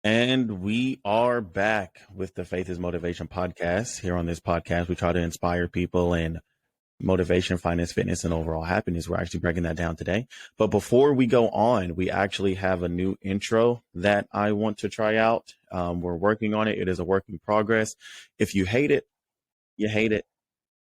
And we are back with the Faith is Motivation podcast. Here on this podcast, we try to inspire people in motivation, finance, fitness, and overall happiness. We're actually breaking that down today. But before we go on, we actually have a new intro that I want to try out. We're working on it. It is a work in progress. If you hate it, you hate it.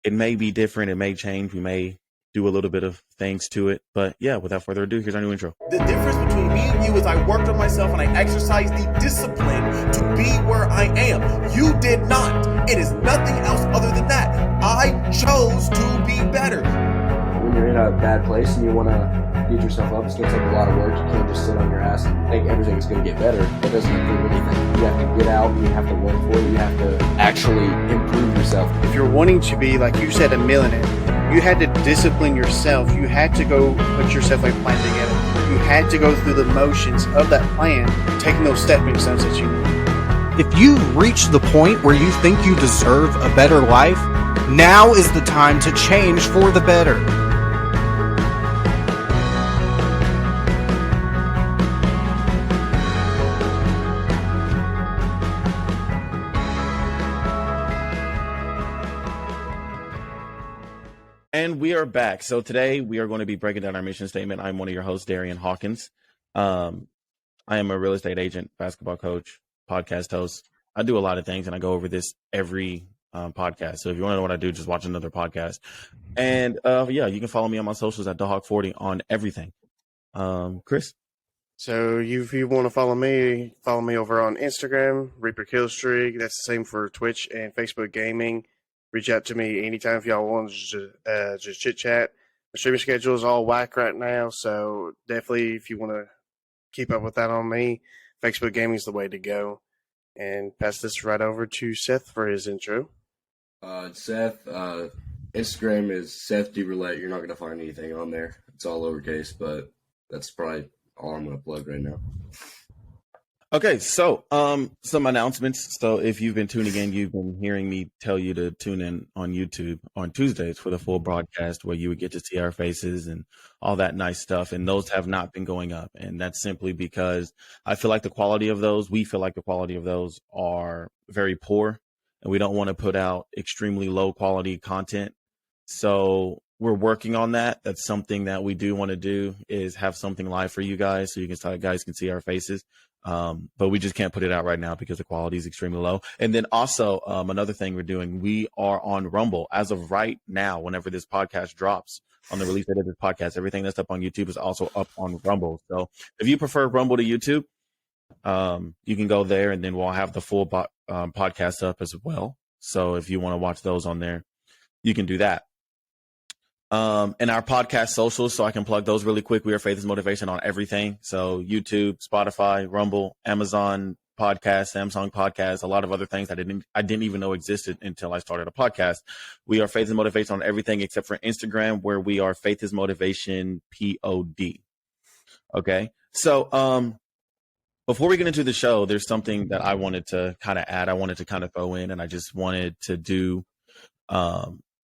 It may be different. It may change. We may do a little bit of things to it. But yeah, without further ado, here's our new intro. The difference between me and you is I worked on myself and I exercised the discipline to be where I am. You did not. It is nothing else other than that. I chose to be better. When you're in a bad place and you want to beat yourself up, it's going to take a lot of work. You can't just sit on your ass and think everything's going to get better. That doesn't improve anything. You have to get out, you have to work for it, you have to actually improve yourself. If you're wanting to be, like you said, a millionaire, you had to discipline yourself. You had to go put yourself a plan together. You had to go through the motions of that plan, taking those stepping stones that you need. If you've reached the point where you think you deserve a better life, now is the time to change for the better. And we are back. So today we are going to be breaking down our mission statement. I'm one of your hosts, Darien Hawkins. I am a real estate agent, basketball coach, podcast host. I do a lot of things, and I go over this every podcast. So if you want to know what I do, just watch another podcast. And yeah, you can follow me on my socials at DeHawk40 on everything. Chris? So if you want to follow me over on Instagram, Reaper Killstreak. That's the same for Twitch and Facebook Gaming. Reach out to me anytime if y'all want to just chit chat. My streaming schedule is all whack right now, so definitely if you want to keep up with that on me, Facebook Gaming is the way to go. And pass this right over to Seth for his intro. Seth, Instagram is Seth DeRoulette. You're not going to find anything on there. It's all lowercase, but that's probably all I'm going to plug right now. Okay, so some announcements. So if you've been tuning in, you've been hearing me tell you to tune in on YouTube on Tuesdays for the full broadcast where you would get to see our faces and all that nice stuff. And those have not been going up. And that's simply because I feel like we feel like the quality of those are very poor. And we don't want to put out extremely low quality content. So we're working on that. That's something that we do want to do, is have something live for you guys so guys can see our faces. But we just can't put it out right now because the quality is extremely low. And then also another thing we're doing, we are on Rumble as of right now. Whenever this podcast drops, on the release date of this podcast, everything that's up on YouTube is also up on Rumble. So if you prefer Rumble to YouTube, you can go there, and then we'll have the full podcast up as well. So if you want to watch those on there, you can do that. And our podcast socials, so I can plug those really quick. We are Faith is Motivation on everything. So YouTube, Spotify, Rumble, Amazon Podcast, Samsung Podcast, a lot of other things I didn't even know existed until I started a podcast. We are Faith is Motivation on everything except for Instagram, where we are Faith is Motivation POD. Okay. So before we get into the show, there's something that I wanted to kind of add. I wanted to kind of throw in, and I just wanted to do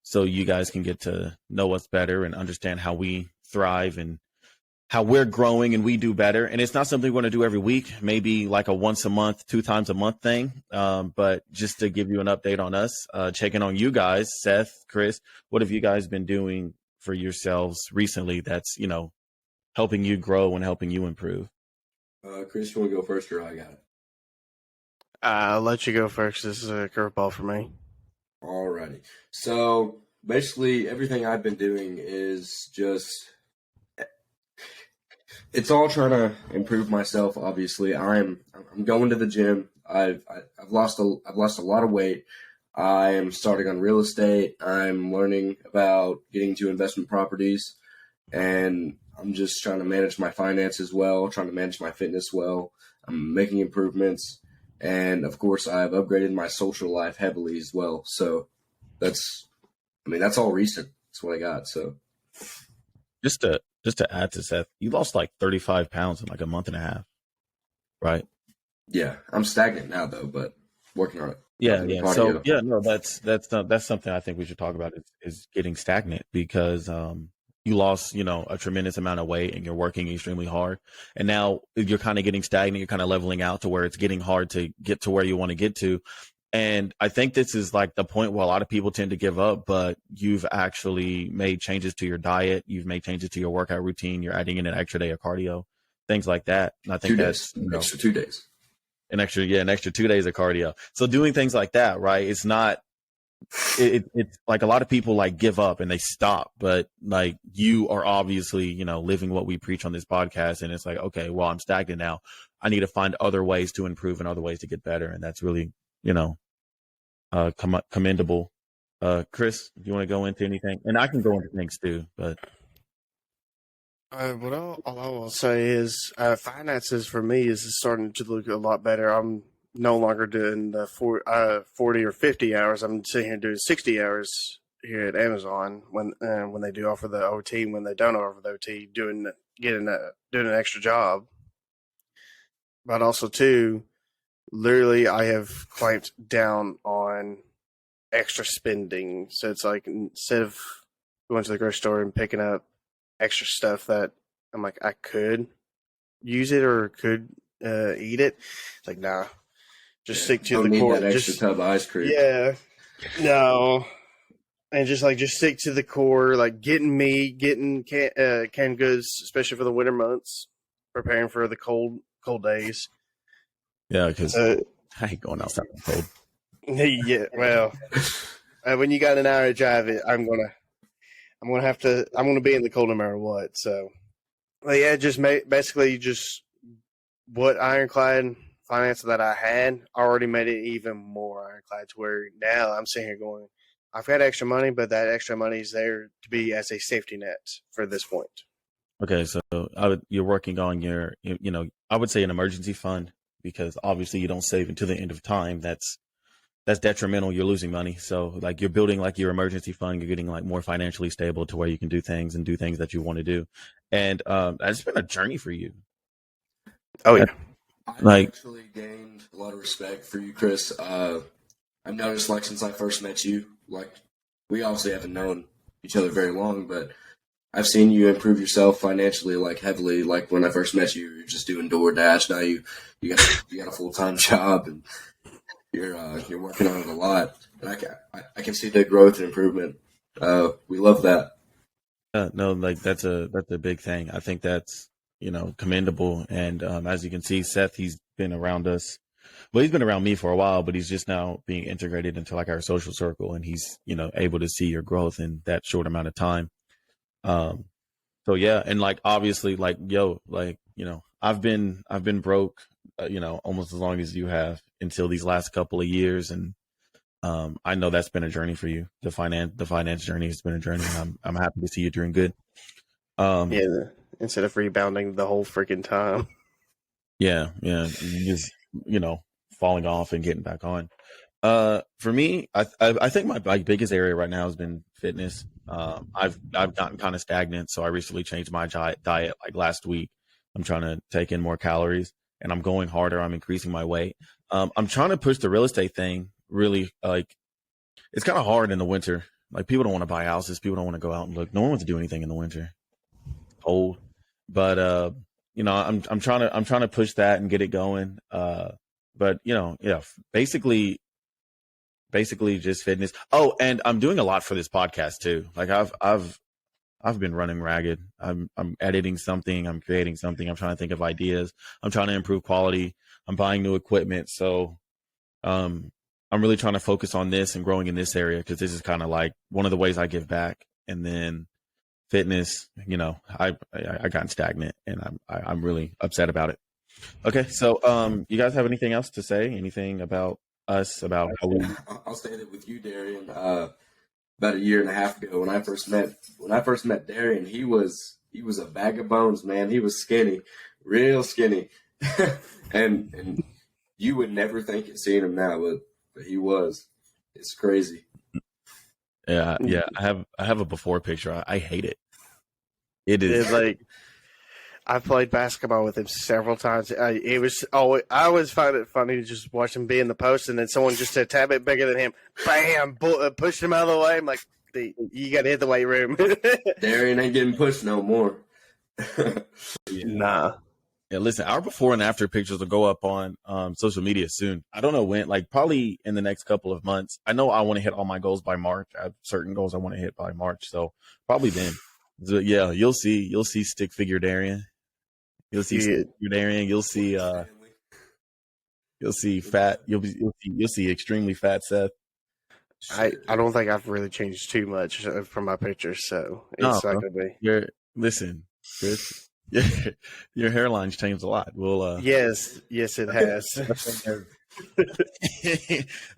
so you guys can get to know us better and understand how we thrive and how we're growing and we do better. And it's not something we're going to do every week, maybe like a once a month, 2 times a month thing. But just to give you an update on us, checking on you guys, Seth, Chris, what have you guys been doing for yourselves recently that's, helping you grow and helping you improve? Chris, you want to go first, or I got it? I'll let you go first. This is a curveball for me. Alrighty. So basically everything I've been doing is it's all trying to improve myself. Obviously, I'm going to the gym. I've lost a lot of weight. I am starting on real estate. I'm learning about getting to investment properties, and I'm just trying to manage my finances well, trying to manage my fitness well. I'm making improvements. And of course, I've upgraded my social life heavily as well. So that's all recent. That's what I got. So Just to add to Seth, you lost like 35 pounds in like a month and a half, right? yeah, I'm stagnant now though, but working on it. Yeah. Cardio. So yeah, no, that's something I think we should talk about is getting stagnant, because you lost, a tremendous amount of weight and you're working extremely hard. And now you're kind of getting stagnant. You're kind of leveling out to where it's getting hard to get to where you want to get to. And I think this is like the point where a lot of people tend to give up, but you've actually made changes to your diet. You've made changes to your workout routine. You're adding in an extra day of cardio, things like that. And I think that's extra 2 days. An extra 2 days of cardio. So doing things like that, right? It's not, it's like a lot of people like give up and they stop, but like you are obviously, living what we preach on this podcast. And it's like, okay, well, I'm stagnant now. I need to find other ways to improve and other ways to get better. And that's really, commendable. Chris, do you want to go into anything? And I can go into things too, but. What all I will say is finances for me is starting to look a lot better. I'm no longer doing the 40 or 50 hours. I'm sitting here doing 60 hours here at Amazon when they do offer the OT. When they don't offer the OT, doing an extra job. But also too, literally, I have clamped down on extra spending. So it's like instead of going to the grocery store and picking up extra stuff that I'm like I could use it or could eat it, it's like nah. Just stick to the core. That extra tub of ice cream. Yeah, no, and just stick to the core. Like getting meat, getting canned goods, especially for the winter months. Preparing for the cold days. Yeah, because I hate going outside in the cold. Yeah, well, when you got an hour to drive it, I'm gonna be in the cold no matter what. So, but yeah, just basically just what ironclad finance that I had already made it even more ironclad to where now I'm sitting here going, I've got extra money, but that extra money is there to be as a safety net for this point. Okay, so you're working on your, I would say an emergency fund, because obviously you don't save until the end of time. That's detrimental. You're losing money. So like you're building like your emergency fund. You're getting like more financially stable to where you can do things that you want to do. And that's been a journey for you. Oh yeah. I've actually gained a lot of respect for you, Chris. I've noticed, like, since I first met you, like, we obviously haven't known each other very long, but I've seen you improve yourself financially, like, heavily. Like, when I first met you, you're just doing DoorDash. Now you got a full-time job, and you're working on it a lot. And I can see the growth and improvement. We love that. No, like that's a big thing. I think that's, commendable. And as you can see, Seth, he's been around us. Well, he's been around me for a while, but he's just now being integrated into like our social circle, and he's, able to see your growth in that short amount of time. So yeah, and like obviously, like I've been broke, almost as long as you have until these last couple of years, and I know that's been a journey for you. The finance journey has been a journey, and I'm happy to see you doing good. Instead of rebounding the whole freaking time. Yeah, just falling off and getting back on. For me, I think my biggest area right now has been fitness. I've gotten kind of stagnant, so I recently changed my diet like last week. I'm trying to take in more calories, and I'm going harder. I'm increasing my weight. I'm trying to push the real estate thing. Really, like, it's kind of hard in the winter. Like, people don't want to buy houses. People don't want to go out and look. No one wants to do anything in the winter. It's cold, but I'm trying to push that and get it going. But basically just fitness. Oh, and I'm doing a lot for this podcast too. Like I've been running ragged. I'm editing something. I'm creating something. I'm trying to think of ideas. I'm trying to improve quality. I'm buying new equipment. So, I'm really trying to focus on this and growing in this area, because this is kind of like one of the ways I give back. And then fitness, I gotten stagnant, and I'm really upset about it. Okay, so you guys have anything else to say? Anything about us? About how we? I'll say that with you, Darien. About a year and a half ago, when I first met Darien, he was a bag of bones, man. He was skinny, real skinny, and you would never think it seeing him now, but he was. It's crazy. Yeah. I have a before picture. I hate it. It is. It's like, I played basketball with him several times. I always find it funny to just watch him be in the post, and then someone just a tad bit bigger than him, bam, pushed him out of the way. I'm like, You got to hit the weight room. Darien ain't getting pushed no more. Nah. Yeah, listen, our before and after pictures will go up on social media soon. I don't know when, like probably in the next couple of months. I know I want to hit all my goals by March. I have certain goals I want to hit by March, so probably then. So, yeah, you'll see stick figure Darien. You'll see stick figure Darien. You'll see fat. You'll see extremely fat Seth. I don't think I've really changed too much from my pictures, so it's not going to be. Listen, Chris. Your hairline's changed a lot. We'll yes, it has.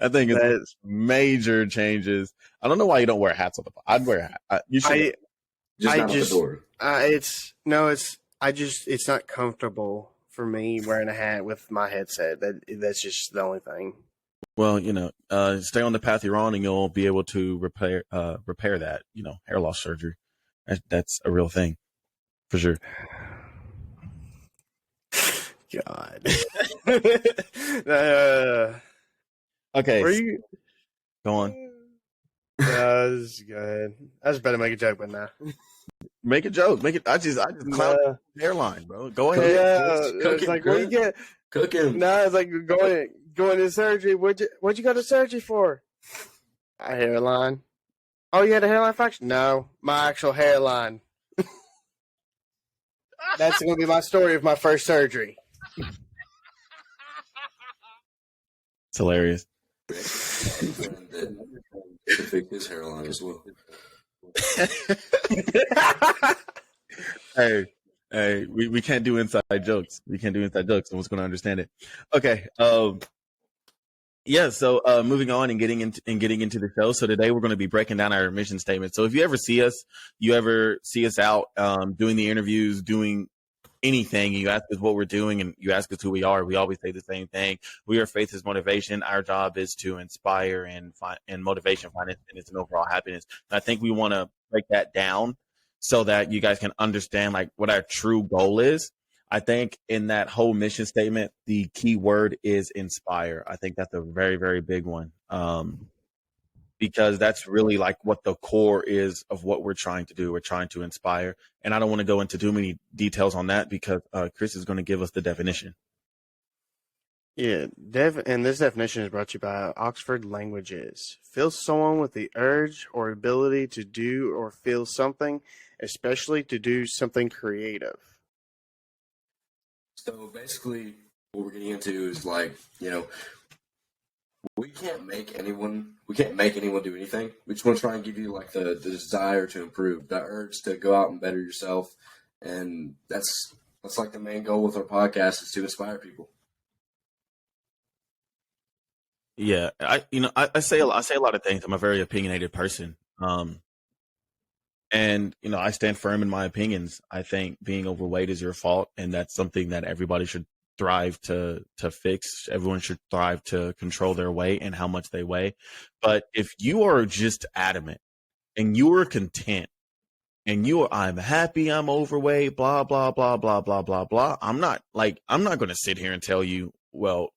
I think it's major changes. I don't know why you don't wear hats on the. I'd wear a hat. You should. It's not comfortable for me wearing a hat with my headset. That's just the only thing. Well, stay on the path you're on, and you'll be able to repair that. Hair loss surgery. That's a real thing, for sure. God. Okay. Where you? Go on. That's good. I was about to make a joke, but nah. Make a joke. Make it. I just clown hairline, bro. Go ahead. Yeah, it's like what you get. Cook him. No, it's like going to surgery. What'd you go to surgery for? A hairline. Oh, you had a hairline fracture? No, my actual hairline. That's going to be my story of my first surgery. It's hilarious. To fix his hairline as well. Hey, we can't do inside jokes. We can't do inside jokes. No one's going to understand it. Okay. Yeah. So moving on and getting into the show. So today we're going to be breaking down our mission statement. So if you ever see us out doing the interviews, doing anything, and you ask us what we're doing and you ask us who we are, we always say the same thing. We are Faith is Motivation. Our job is to inspire and motivation, find independence, and overall happiness. And I think we want to break that down so that you guys can understand like what our true goal is. I think in that whole mission statement, the key word is inspire. I think that's a very, very big one. Because that's really like what the core is of what we're trying to do. We're trying to inspire. And I don't want to go into too many details on that because Chris is going to give us the definition. Yeah, and this definition is brought to you by Oxford Languages. Feel someone with the urge or ability to do or feel something, especially to do something creative. So basically what we're getting into is like, we can't make anyone do anything. We just want to try and give you like the desire to improve, the urge to go out and better yourself. And that's like the main goal with our podcast is to inspire people. Yeah. I say a lot of things. I'm a very opinionated person. And I stand firm in my opinions. I think being overweight is your fault. And that's something that everybody should thrive to fix. Everyone should thrive to control their weight and how much they weigh. But if you are just adamant and you are content and I'm happy I'm overweight, blah, blah, blah, blah, blah, blah, blah. I'm not going to sit here and tell you, well,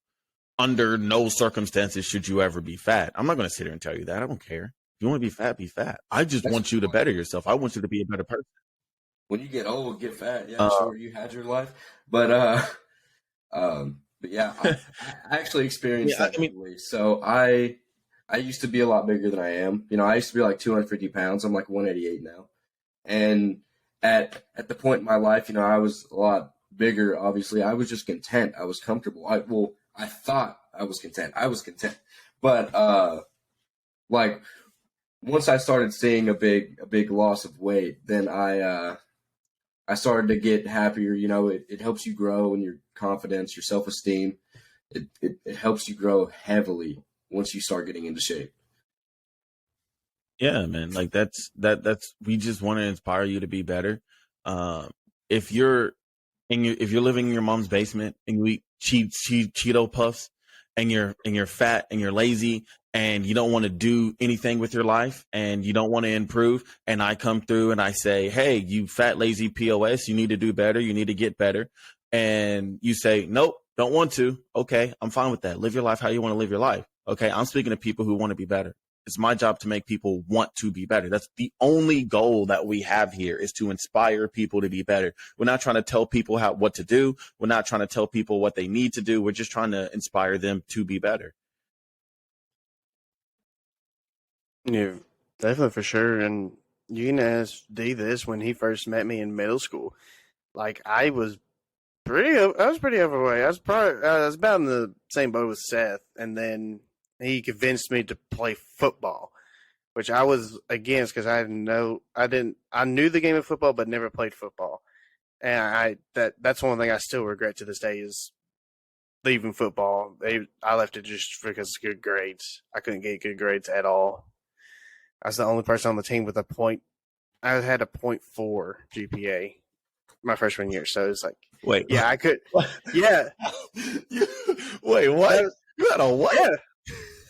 under no circumstances should you ever be fat. I'm not going to sit here and tell you that. I don't care. If you want to be fat, be fat. I just want you to better yourself. I want you to be a better person. When you get old, get fat. Yeah, sure, you had your life. But yeah, I actually experienced that. So I used to be a lot bigger than I am. I used to be like 250 pounds. I'm like 188 now. And at the point in my life, I was a lot bigger. Obviously, I was just content. I was comfortable. I thought I was content. But like once I started seeing a big loss of weight, then I started to get happier. It helps you grow in your confidence, your self-esteem. It helps you grow heavily once you start getting into shape. Yeah, man. Like that's we just want to inspire you to be better. If you're living in your mom's basement and you eat Cheeto puffs and you're fat and you're lazy and you don't want to do anything with your life and you don't want to improve, and I come through and I say, hey, you fat, lazy POS, you need to do better. You need to get better. And you say, nope, don't want to. Okay, I'm fine with that. Live your life how you want to live your life. Okay, I'm speaking to people who want to be better. It's my job to make people want to be better. That's the only goal that we have here, is to inspire people to be better. We're not trying to tell people what to do. We're not trying to tell people what they need to do. We're just trying to inspire them to be better. Yeah, definitely for sure. And you can ask D this: when he first met me in middle school, like I was pretty overweight. I was about in the same boat with Seth, and then he convinced me to play football, which I was against because I knew the game of football but never played football, and that's one thing I still regret to this day is leaving football. I left it just because of good grades. I couldn't get good grades at all. I was the only person on the team with I had a .4 GPA my freshman year, so it's like, Wait, yeah, I could, yeah. Wait, what? You had a what?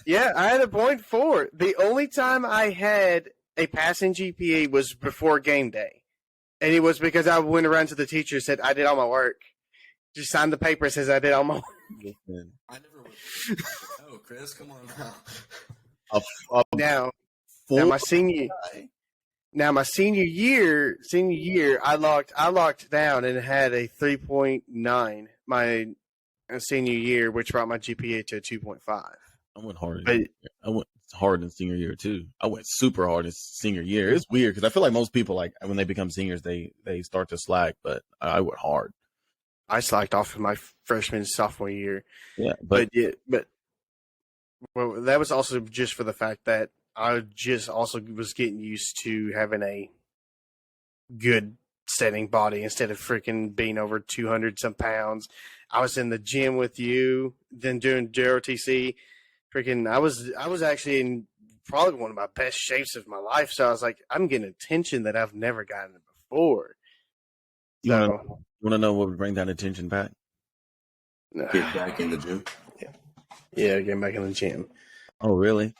Yeah, I had a .4. The only time I had a passing GPA was before game day, and it was because I went around to the teacher and said I did all my work. Just signed the paper, says I did all my work. I never would. Oh, Chris, come on Now now. my senior year, I locked down and had a 3.9 my senior year, which brought my GPA to a 2.5. I went hard. I went hard in senior year too. I went super hard in senior year. It's weird because I feel like most people, like when they become seniors, they start to slack, but I went hard. I slacked off in my freshman sophomore year. Yeah, but well, that was also just for the fact that I just also was getting used to having a good setting body instead of freaking being over 200 some pounds. I was in the gym with you, then doing JROTC. Freaking, I was actually in probably one of my best shapes of my life. So I was like, I'm getting attention that I've never gotten before. You want to know what would bring that attention back? Get back in the gym. Yeah, getting back in the gym. Oh, really?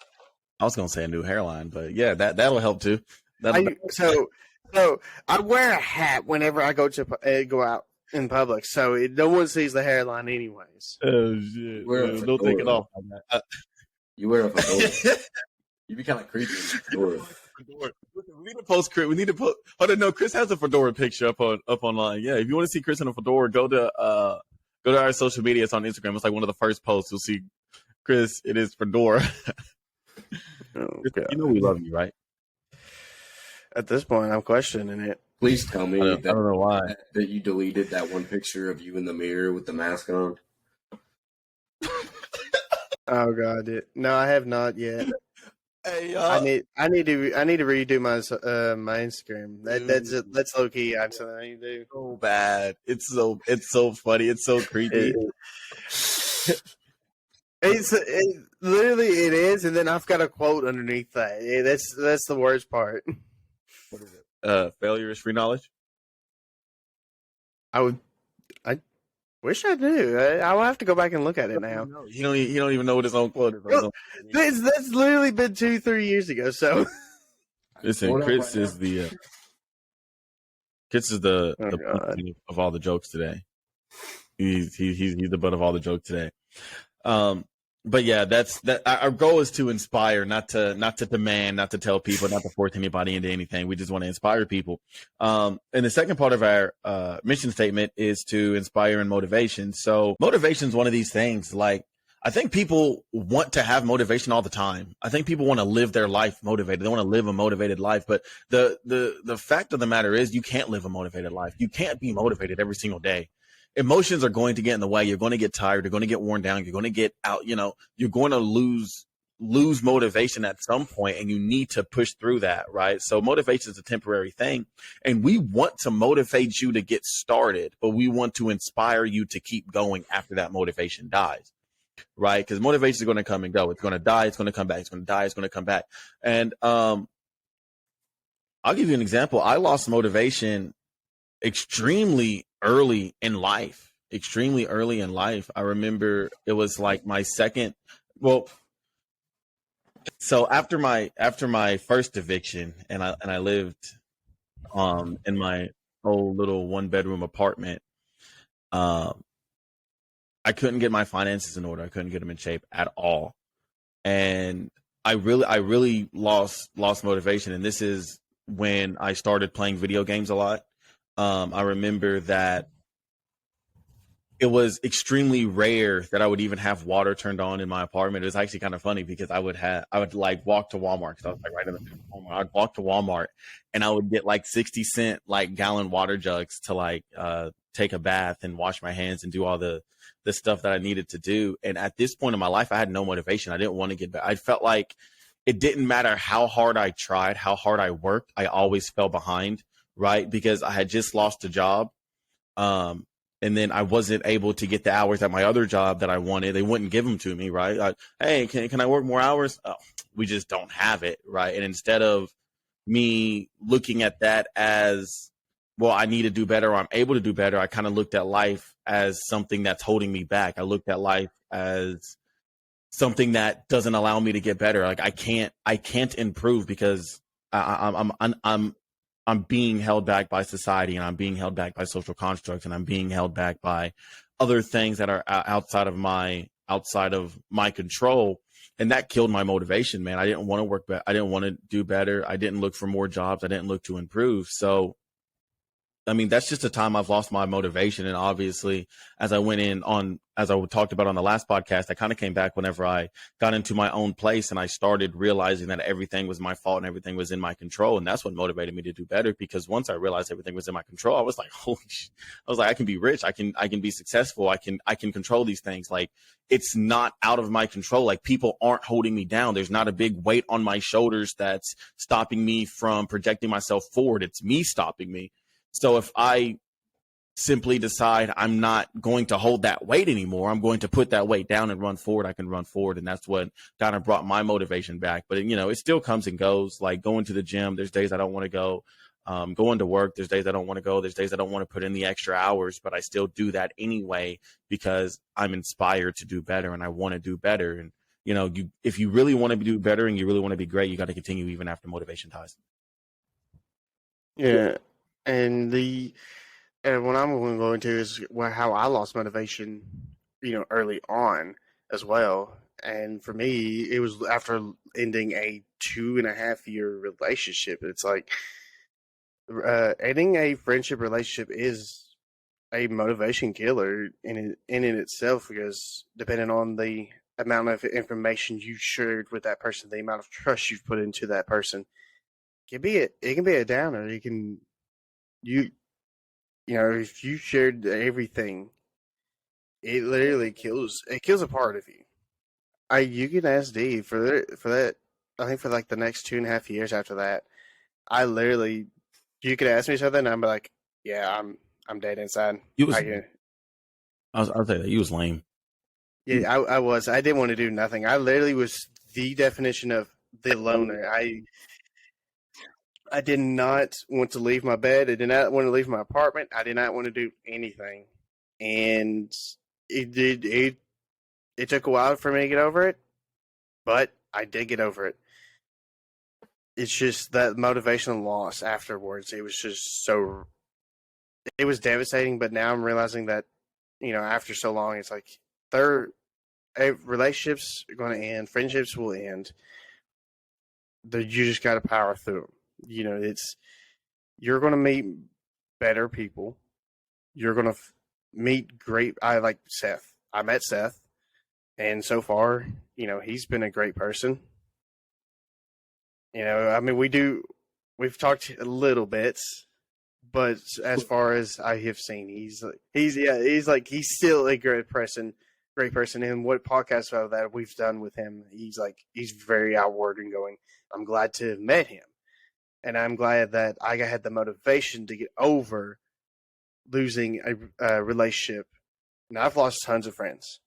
I was gonna say a new hairline, but yeah, that'll help too. So I wear a hat whenever I go out in public, so no one sees the hairline, anyways. Oh shit! Don't take it off. You wear a fedora. You be kind of creepy. We need to post Chris. We need to put. Oh no, Chris has a fedora picture up online. Yeah, if you want to see Chris in a fedora, go to our social media. It's on Instagram. It's like one of the first posts. You'll see Chris. It is fedora. Oh, you know we love you, right? At this point, I'm questioning it. Please tell me I don't know why that you deleted that one picture of you in the mirror with the mask on. Oh God! No, I have not yet. Hey, I need to redo my Instagram. That's low key. That's what I need to do. So bad. It's so funny. It's so creepy. It literally it is, and then I've got a quote underneath that. Yeah, that's the worst part. What is it? Failure is free knowledge. I wish I knew. I will have to go back and look at it now. He don't even know what his own quote is. Well, that's literally been 2-3 years ago. So listen, Chris is the butt of all the jokes today. He's the butt of all the jokes today. But yeah, our goal is to inspire, not to demand, not to tell people, not to force anybody into anything. We just want to inspire people. And the second part of our mission statement is to inspire and motivation. So motivation is one of these things. Like, I think people want to have motivation all the time. I think people want to live their life motivated. They want to live a motivated life. But the fact of the matter is, you can't live a motivated life. You can't be motivated every single day. Emotions are going to get in the way. You're going to get tired. You're going to get worn down. You're going to get out. You're going to lose motivation at some point, and you need to push through that, right? So motivation is a temporary thing, and we want to motivate you to get started, but we want to inspire you to keep going after that motivation dies, right? Because motivation is going to come and go. It's going to die. It's going to come back. It's going to die. It's going to come back. And I'll give you an example. I lost motivation extremely early in life. I remember it was like my second. Well, so after my first eviction, and I lived in my old little 1-bedroom apartment. I couldn't get my finances in order. I couldn't get them in shape at all, and I really lost motivation, and this is when I started playing video games a lot. I remember that it was extremely rare that I would even have water turned on in my apartment. It was actually kind of funny because I would like walk to Walmart because I was like right in the middle of Walmart. I'd walk to Walmart and I would get like 60 cent like gallon water jugs to like take a bath and wash my hands and do all the stuff that I needed to do. And at this point in my life, I had no motivation. I didn't want to get back. I felt like it didn't matter how hard I tried, how hard I worked, I always fell behind, right? Because I had just lost a job. And then I wasn't able to get the hours at my other job that I wanted. They wouldn't give them to me, right? Like, hey, can I work more hours? Oh, we just don't have it, right? And instead of me looking at that as, well, I need to do better, or I'm able to do better, I kind of looked at life as something that's holding me back. I looked at life as something that doesn't allow me to get better. Like I can't improve because I'm being held back by society, and I'm being held back by social constructs, and I'm being held back by other things that are outside of my control. And that killed my motivation, man. I didn't want to work better. I didn't want to do better. I didn't look for more jobs. I didn't look to improve. So I mean, that's just a time I've lost my motivation. And obviously, as I talked about on the last podcast, I kind of came back whenever I got into my own place and I started realizing that everything was my fault and everything was in my control. And that's what motivated me to do better, because once I realized everything was in my control, I was like, holy shit. I was like, I can be rich. I can be successful. I can control these things. Like, it's not out of my control. Like, people aren't holding me down. There's not a big weight on my shoulders that's stopping me from projecting myself forward. It's me stopping me. So if I simply decide I'm not going to hold that weight anymore, I'm going to put that weight down and run forward, I can run forward. And that's what kind of brought my motivation back. But, it still comes and goes. Like going to the gym, there's days I don't want to go. Going to work, there's days I don't want to go. There's days I don't want to put in the extra hours, but I still do that anyway because I'm inspired to do better and I want to do better. And, if you really want to do better and you really want to be great, you got to continue even after motivation dies. Yeah. And what I'm going to go into is how I lost motivation, early on as well. And for me, it was after ending a 2.5-year relationship. It's like ending a friendship relationship is a motivation killer in itself, because depending on the amount of information you shared with that person, the amount of trust you've put into that person, it can be a downer. If you shared everything, it literally kills a part of you. You can ask D for that. I think for like the next 2.5 years after that, you could ask me something, and I'm like, yeah, I'm dead inside. I'll say that you was lame. Yeah, I was. I didn't want to do nothing. I literally was the definition of the loner. I did not want to leave my bed. I did not want to leave my apartment. I did not want to do anything. And it took a while for me to get over it, but I did get over it. It's just that motivational loss afterwards. It was just it was devastating, but now I'm realizing that, after so long, it's like relationships are going to end, friendships will end. You just got to power through them. You're going to meet better people. You're going to meet great. I like Seth. I met Seth, and so far, he's been a great person. We've talked a little bit, but as far as I have seen, he's still a great person. And what podcast that we've done with him, he's very outward and going. I'm glad to have met him. And I'm glad that I had the motivation to get over losing a relationship. Now, I've lost tons of friends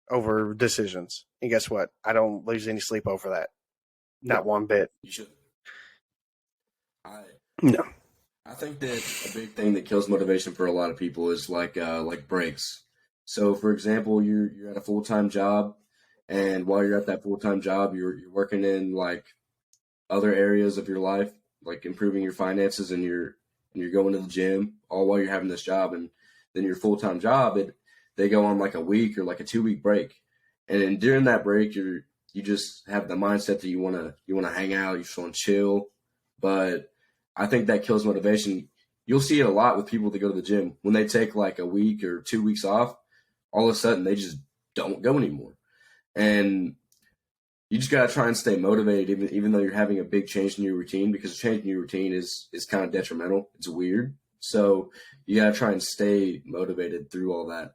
over decisions. And guess what? I don't lose any sleep over that. Not one bit. You should. No. I think that a big thing that kills motivation for a lot of people is like breaks. So, for example, you're at a full-time job, and while you're at that full-time job, you're working in like other areas of your life, like improving your finances, and you're going to the gym all while you're having this job. And then your full-time job, they go on like a week or like a 2-week break. And then during that break, you just have the mindset that you want to hang out, you just want to chill. But I think that kills motivation. You'll see it a lot with people that go to the gym. When they take like a week or 2 weeks off, all of a sudden they just don't go anymore. And you just got to try and stay motivated, even though you're having a big change in your routine, because changing your routine is kind of detrimental. It's weird. So you got to try and stay motivated through all that.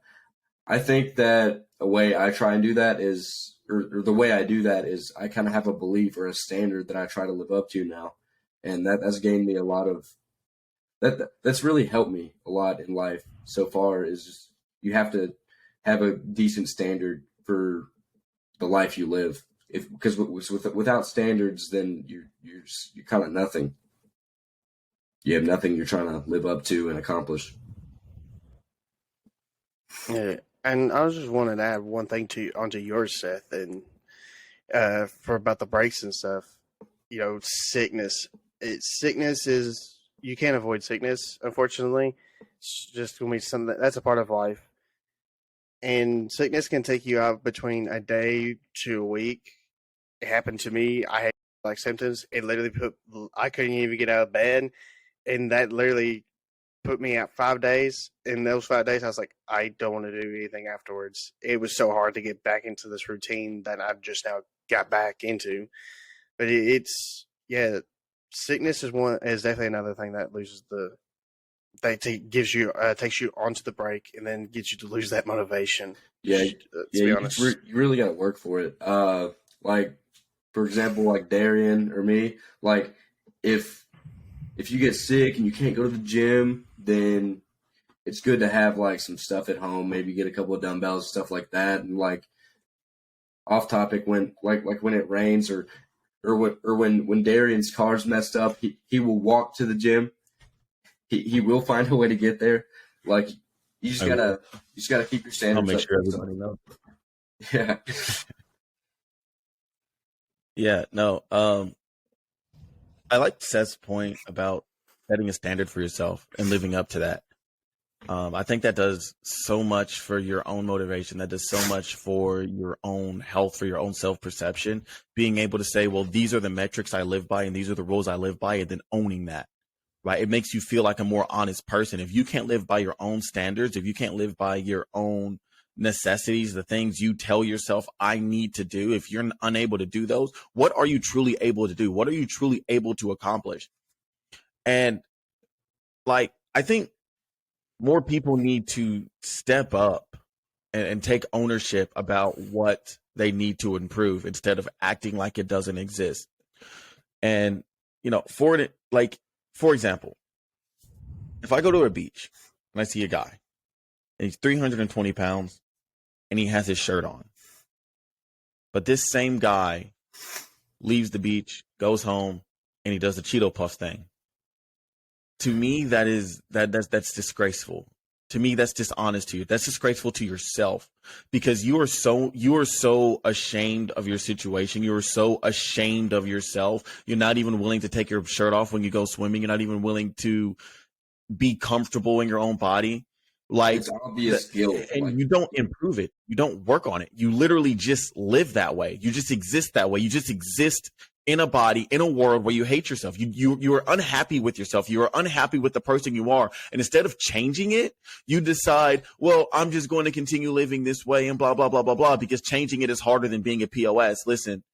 I think that a way I try and do that is, or the way I do that is I kind of have a belief or a standard that I try to live up to now. And that's gained me a lot of, that's really helped me a lot in life so far, is just you have to have a decent standard for the life you live. Because without standards, then you're kind of nothing. You have nothing you're trying to live up to and accomplish. Yeah, and I was just wanting to add one thing onto yours, Seth, and for about the breaks and stuff. You know, sickness is, you can't avoid sickness, unfortunately. It's just gonna be something that's a part of life, and sickness can take you out between a day to a week. It happened to me. I had like symptoms. It literally I couldn't even get out of bed, and that literally put me out 5 days. In those 5 days, I was like, I don't want to do anything afterwards. It was so hard to get back into this routine that I've just now got back into. But sickness is definitely another thing that takes you onto the break and then gets you to lose that motivation. Yeah, to be honest. You really got to work for it. Like, for example, like Darien or me, like if you get sick and you can't go to the gym, then it's good to have like some stuff at home. Maybe get a couple of dumbbells, stuff like that. And like off topic, when when it rains or when Darien's car's messed up, he will walk to the gym. He will find a way to get there. Like you just gotta keep your standards. I'll make up. sure everybody knows. Yeah. Yeah, no. I like Seth's point about setting a standard for yourself and living up to that. I think that does so much for your own motivation. That does so much for your own health, for your own self-perception. Being able to say, well, these are the metrics I live by and these are the rules I live by, and then owning that, right? It makes you feel like a more honest person. If you can't live by your own standards, if you can't live by your own necessities, the things you tell yourself I need to do, if you're unable to do those, what are you truly able to do? What are you truly able to accomplish? And like, I think more people need to step up and take ownership about what they need to improve instead of acting like it doesn't exist. And, you know, for example, if I go to a beach and I see a guy and he's 320 pounds and he has his shirt on, but this same guy leaves the beach, goes home, and he does the Cheeto Puff thing. To me, that's disgraceful. To me, that's dishonest to you. That's disgraceful to yourself, because you are so ashamed of your situation. You are so ashamed of yourself. You're not even willing to take your shirt off when you go swimming. You're not even willing to be comfortable in your own body. Like, it's obvious guilt. And you don't improve it. You don't work on it. You literally just live that way. You just exist that way. You just exist in a body, in a world where you hate yourself. You are unhappy with yourself. You are unhappy with the person you are. And instead of changing it, you decide, well, I'm just going to continue living this way and blah, blah, blah, blah, blah, because changing it is harder than being a POS. Listen,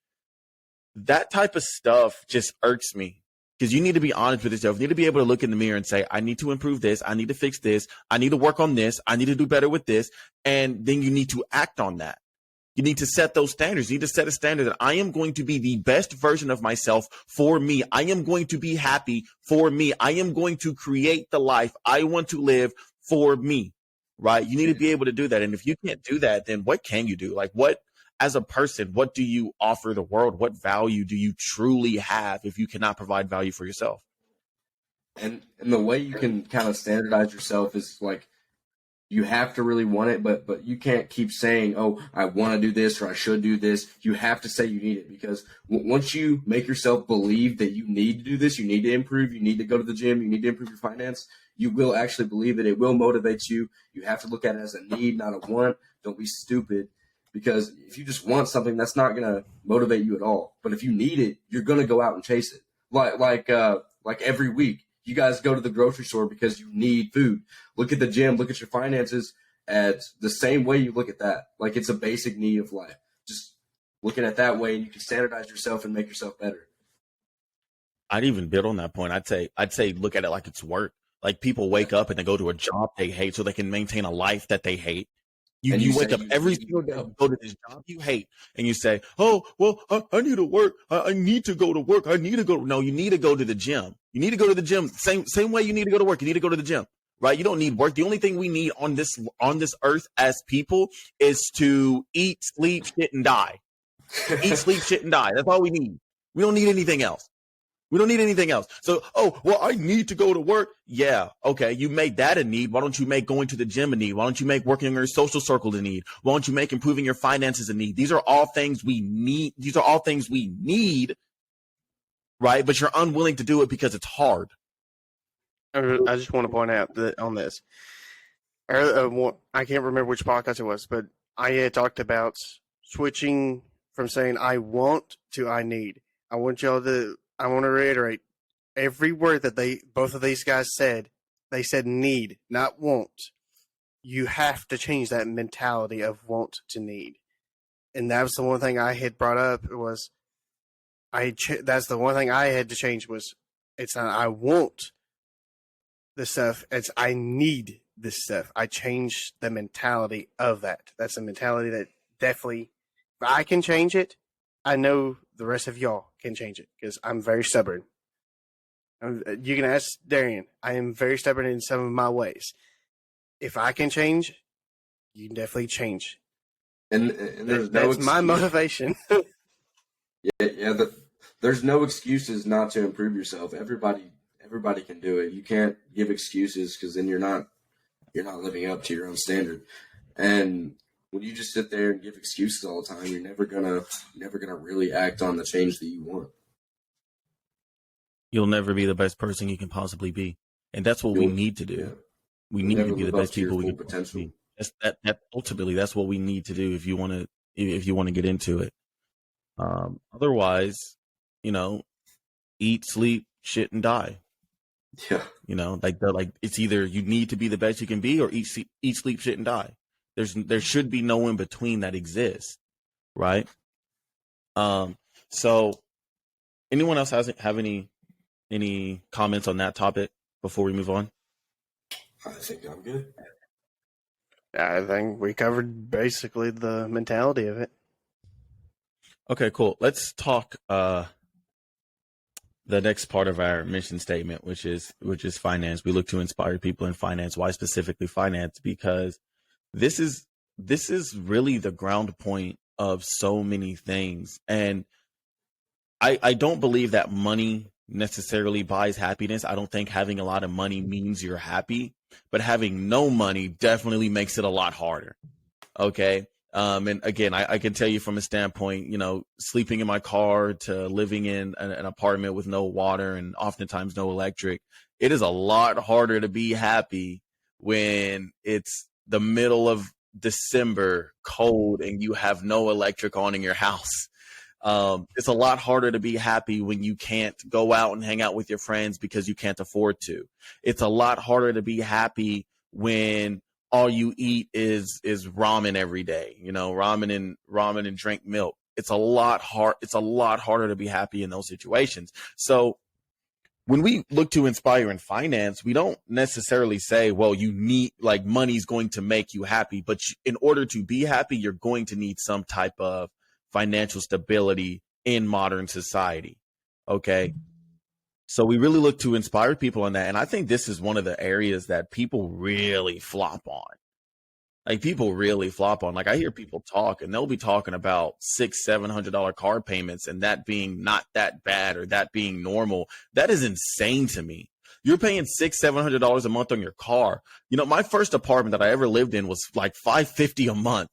that type of stuff just irks me. Because you need to be honest with yourself. You need to be able to look in the mirror and say, I need to improve this. I need to fix this. I need to work on this. I need to do better with this. And then you need to act on that. You need to set those standards. You need to set a standard that I am going to be the best version of myself for me. I am going to be happy for me. I am going to create the life I want to live for me, right? You need to be able to do that. And if you can't do that, then what can you do? Like, what, as a person, what do you offer the world? What value do you truly have if you cannot provide value for yourself? And the way you can kind of standardize yourself is like, you have to really want it, but you can't keep saying, oh, I want to do this or I should do this. You have to say you need it, because once you make yourself believe that you need to do this, you need to improve, you need to go to the gym, you need to improve your finance, you will actually believe it. It will motivate you. You have to look at it as a need, not a want. Don't be stupid. because if you just want something, that's not going to motivate you at all. But if you need it, you're going to go out and chase it. Like every week, you guys go to the grocery store because you need food. Look at the gym, look at your finances at the same way you look at that. Like, it's a basic need of life. Just looking at that way, and you can standardize yourself and make yourself better. I'd even build on that point. I'd say look at it like it's work. Like, people wake up and they go to a job they hate so they can maintain a life that they hate. You wake up every single day, go to this job you hate, and you say, "Oh, well, I need to work. I need to go to work. I need to go." No, you need to go to the gym. You need to go to the gym. Same way you need to go to work. You need to go to the gym, right? You don't need work. The only thing we need on this earth as people is to eat, sleep, shit, and die. Eat, sleep, shit, and die. That's all we need. We don't need anything else. We don't need anything else. So, oh, well, I need to go to work. Yeah, okay, you made that a need. Why don't you make going to the gym a need? Why don't you make working on your social circle a need? Why don't you make improving your finances a need? These are all things we need. These are all things we need, right? But you're unwilling to do it because it's hard. I just want to point out that on this, I can't remember which podcast it was, but I had talked about switching from saying I want to I need. I want to reiterate every word that both of these guys said. They said need, not want. You have to change that mentality of want to need. And that was the one thing I had brought up was that's the one thing I had to change was it's not I want this stuff, it's I need this stuff. I changed the mentality of that. That's a mentality that definitely, if I can change it, I know the rest of y'all can change it because I'm very stubborn. You can ask Darien. I am very stubborn in some of my ways. If I can change, you can definitely change. And that's my motivation. There's no excuses not to improve yourself. Everybody can do it. You can't give excuses because then you're not living up to your own standard. And when you just sit there and give excuses all the time, you're never gonna really act on the change that you want. You'll never be the best person you can possibly be, and that's what we need to do. Yeah. We need to be the best people we can potentially be. That ultimately, that's what we need to do if you want to get into it. Otherwise, eat, sleep, shit, and die. Yeah. Like it's either you need to be the best you can be, or eat, sleep, shit, and die. There should be no in between that exists, right? So anyone else have any comments on that topic before we move on? I think I'm good. I think we covered basically the mentality of it. Okay, cool. Let's talk the next part of our mission statement, which is finance. We look to inspire people in finance. Why specifically finance? Because this is really the ground point of so many things. And I don't believe that money necessarily buys happiness. I don't think having a lot of money means you're happy, but having no money definitely makes it a lot harder. Okay. And again, I can tell you from a standpoint, sleeping in my car to living in an apartment with no water and oftentimes no electric, it is a lot harder to be happy when it's the middle of December, cold, and you have no electric on in your house. It's a lot harder to be happy when you can't go out and hang out with your friends because you can't afford to. It's a lot harder to be happy when all you eat is ramen every day, ramen and drink milk. It's a lot harder to be happy in those situations. So when we look to inspire in finance, we don't necessarily say, well, you need, like, money's going to make you happy, but in order to be happy, you're going to need some type of financial stability in modern society. Okay. So we really look to inspire people on that. And I think this is one of the areas that people really flop on. Like, people really flop on. Like, I hear people talk and they'll be talking about $600-700 car payments and that being not that bad or that being normal. That is insane to me. You're paying $600-700 a month on your car. My first apartment that I ever lived in was like $550 a month.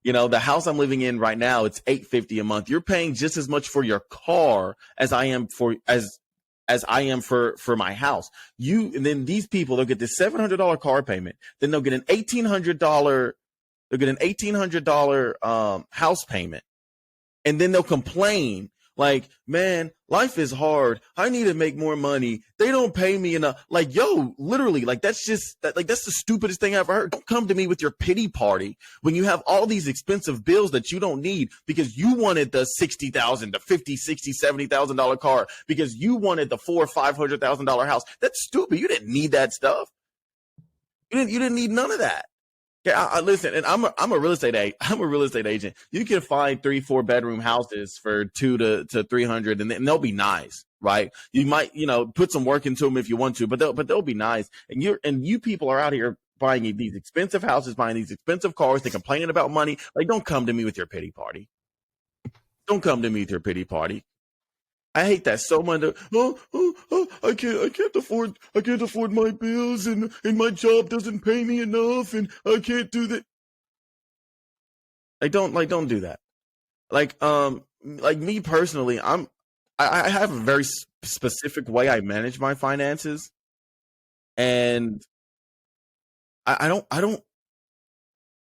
The house I'm living in right now, it's $850 a month. You're paying just as much for your car as I am for my house. And then these people, they'll get this $700 car payment. Then they'll get an $1,800 They'll get an $1,800 house payment, and then they'll complain like, man, life is hard. I need to make more money. They don't pay me enough. Like, yo, literally, like that's the stupidest thing I've ever heard. Don't come to me with your pity party when you have all these expensive bills that you don't need because you wanted the $60,000, the $50,000, $60,000, $70,000 car because you wanted the $400,000 or $500,000 house. That's stupid. You didn't need that stuff. You didn't need none of that. Yeah, I listen, and I'm a real estate agent. You can find 3-4 bedroom houses for 200 to 300, and they'll be nice, right? You might, put some work into them if you want to, but they'll be nice. And you people are out here buying these expensive houses, buying these expensive cars. They're complaining about money. Like, don't come to me with your pity party. Don't come to me with your pity party. I hate that so much. I can't afford my bills, and my job doesn't pay me enough, and I can't do that. Don't do that. Like me personally, I have a very specific way I manage my finances, and I don't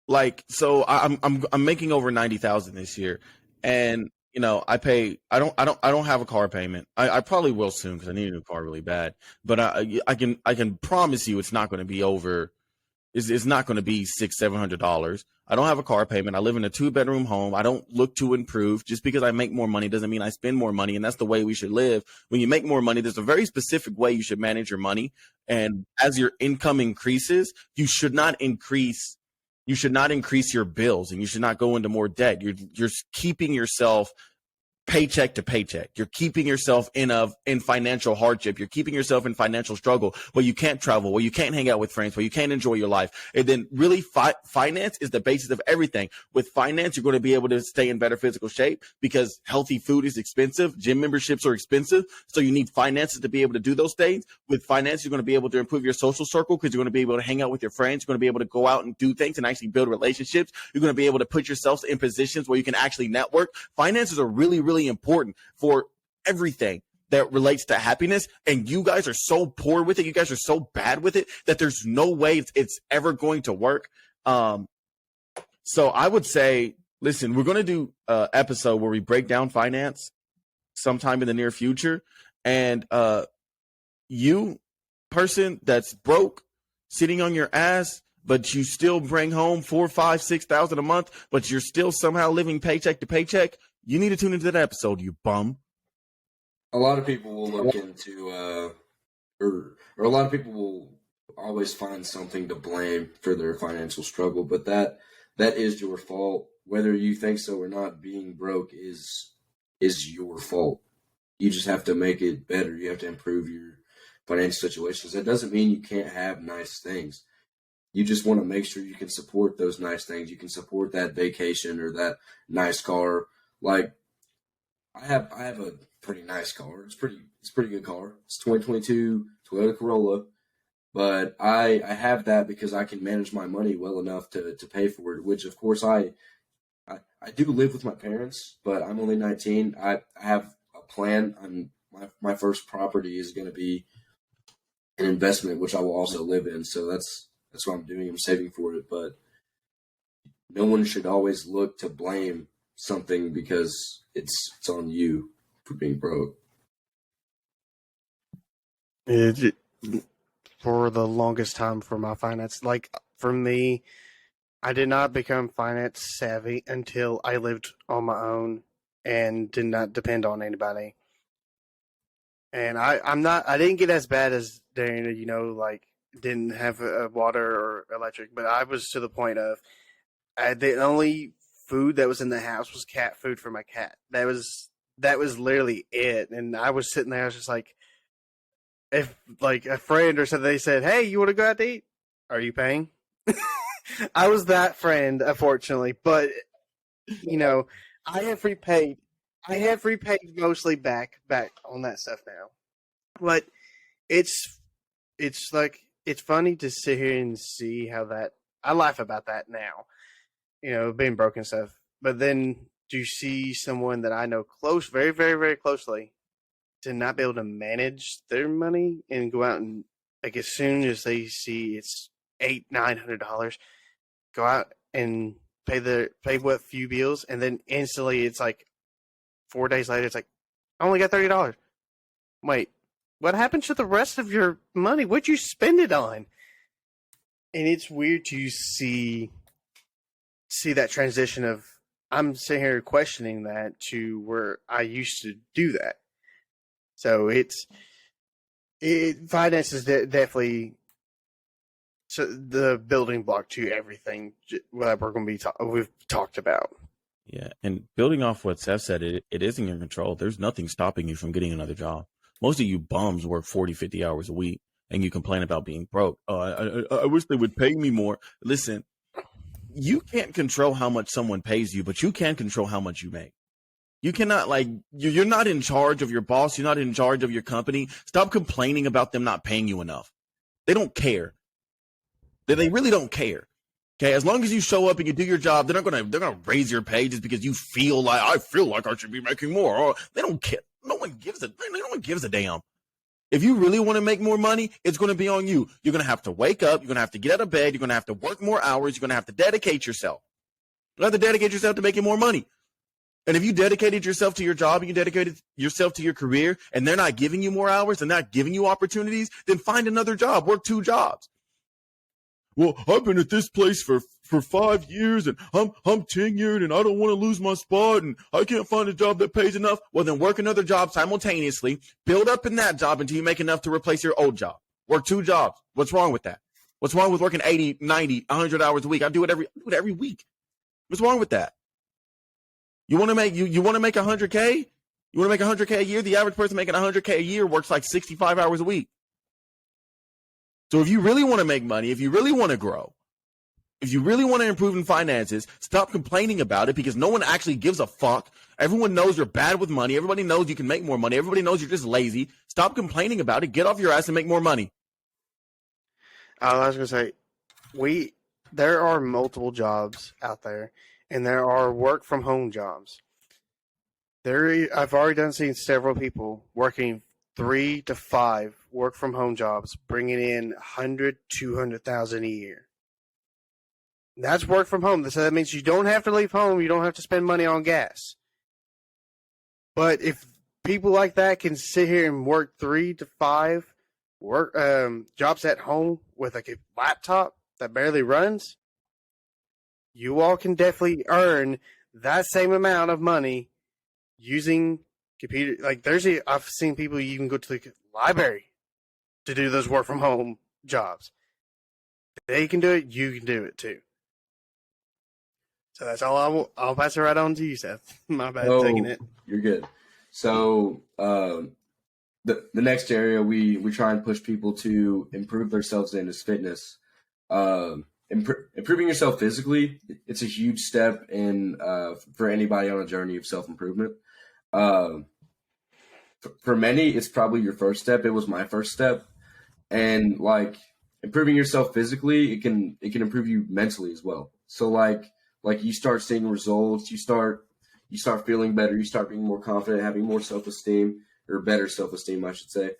like. So I'm making over 90,000 this year, and I don't have a car payment. I probably will soon because I need a new car really bad. But I can promise you it's not going to be over. It's not going to be $600-$700. I don't have a car payment. I live in a 2-bedroom home. I don't look to improve. Just because I make more money doesn't mean I spend more money, and that's the way we should live. When you make more money, there's a very specific way you should manage your money. And as your income increases, you should not increase your bills, and you should not go into more debt. You're keeping yourself paycheck to paycheck. You're keeping yourself in financial hardship. You're keeping yourself in financial struggle where you can't travel, where you can't hang out with friends, where you can't enjoy your life. And then really finance is the basis of everything. With finance, you're going to be able to stay in better physical shape because healthy food is expensive. Gym memberships are expensive. So you need finances to be able to do those things. With finance, you're going to be able to improve your social circle because you're going to be able to hang out with your friends. You're going to be able to go out and do things and actually build relationships. You're going to be able to put yourself in positions where you can actually network. Finances are really, really important for everything that relates to happiness, and you guys are so poor with it, you guys are so bad with it that there's no way it's ever going to work. So I would say, listen, we're going to do an episode where we break down finance sometime in the near future, and you person that's broke, sitting on your ass, but you still bring home $4,000, $5,000, $6,000 a month, but you're still somehow living paycheck to paycheck, you need to tune into that episode, you bum. A lot of people will look into, or a lot of people will always find something to blame for their financial struggle, but that is your fault. Whether you think so or not, being broke is your fault. You just have to make it better. You have to improve your financial situations. That doesn't mean you can't have nice things. You just want to make sure you can support those nice things. You can support that vacation or that nice car. Like, I have a pretty nice car. It's pretty good car. It's 2022 Toyota Corolla, but I have that because I can manage my money well enough to pay for it. Which, of course, I do live with my parents, but I'm only 19. I have a plan. My first property is going to be an investment, which I will also live in. So that's what I'm doing. I'm saving for it, but no one should always look to blame something because it's on you for being broke. For the longest time for my finance, like for me, I did not become finance savvy until I lived on my own and did not depend on anybody. And I didn't get as bad as Darien, like didn't have water or electric, but I was to the point of the only food that was in the house was cat food for my cat. That was literally it. And I was sitting there, I was just like, if like a friend or something, they said, "Hey, you want to go out to eat? Are you paying?" I was that friend, unfortunately, but I have repaid. I have repaid mostly back on that stuff now. But it's like it's funny to sit here and see how that I laugh about that now. Being broke and stuff. But then to see someone that I know very, very, very closely to not be able to manage their money and go out and like as soon as they see it's $800-$900, go out and pay what few bills, and then instantly it's like 4 days later, it's like I only got $30. Wait, what happened to the rest of your money? What'd you spend it on? And it's weird to see that transition of I'm sitting here questioning that to where I used to do that. So finance is definitely the building block to everything that we're going to be we've talked about. Yeah, and building off what Seth said, it is in your control. There's nothing stopping you from getting another job. Most of you bums work 40, 50 hours a week, and you complain about being broke. Oh, I wish they would pay me more. Listen, you can't control how much someone pays you, but you can control how much you make. You cannot, you're not in charge of your boss. You're not in charge of your company. Stop complaining about them not paying you enough. They don't care. They really don't care. Okay, as long as you show up and you do your job, they're gonna raise your pay just because you feel like I should be making more. Or they don't care. No one gives a damn. If you really want to make more money, it's going to be on you. You're going to have to wake up. You're going to have to get out of bed. You're going to have to work more hours. You're going to have to dedicate yourself. You have to dedicate yourself to making more money. And if you dedicated yourself to your job and you dedicated yourself to your career and they're not giving you more hours and not giving you opportunities, then find another job. Work 2 jobs. Well, I've been at this place for 5 years and I'm tenured and I don't want to lose my spot and I can't find a job that pays enough. Well, then work another job simultaneously. Build up in that job until you make enough to replace your old job. Work 2 jobs. What's wrong with that? What's wrong with working 80, 90, 100 hours a week? I do it every week. What's wrong with that? You want to make $100K? You want to make $100K a year? The average person making $100K a year works like 65 hours a week. So if you really want to make money, if you really want to grow, if you really want to improve in finances, stop complaining about it because no one actually gives a fuck. Everyone knows you're bad with money. Everybody knows you can make more money. Everybody knows you're just lazy. Stop complaining about it. Get off your ass and make more money. I was going to say, there are multiple jobs out there, and there are work from home jobs. I've already seen several people working 3 to 5 work from home jobs, bringing in 100, 200,000 a year. That's work from home. So that means you don't have to leave home. You don't have to spend money on gas. But if people like that can sit here and work 3 to 5 jobs at home with like a laptop that barely runs, you all can definitely earn that same amount of money using computer. Like I've seen people even go to the library to do those work from home jobs. They can do it. You can do it too. So that's all. I'll pass it right on to you, Seth. My bad, taking it. You're good. So the next area we try and push people to improve themselves in is fitness. Improving yourself physically, it's a huge step in for anybody on a journey of self-improvement. For many, it's probably your first step. It was my first step. And like improving yourself physically, it can improve you mentally as well. So like you start seeing results, you start feeling better, you start being more confident, having more self-esteem, or better self-esteem, I should say.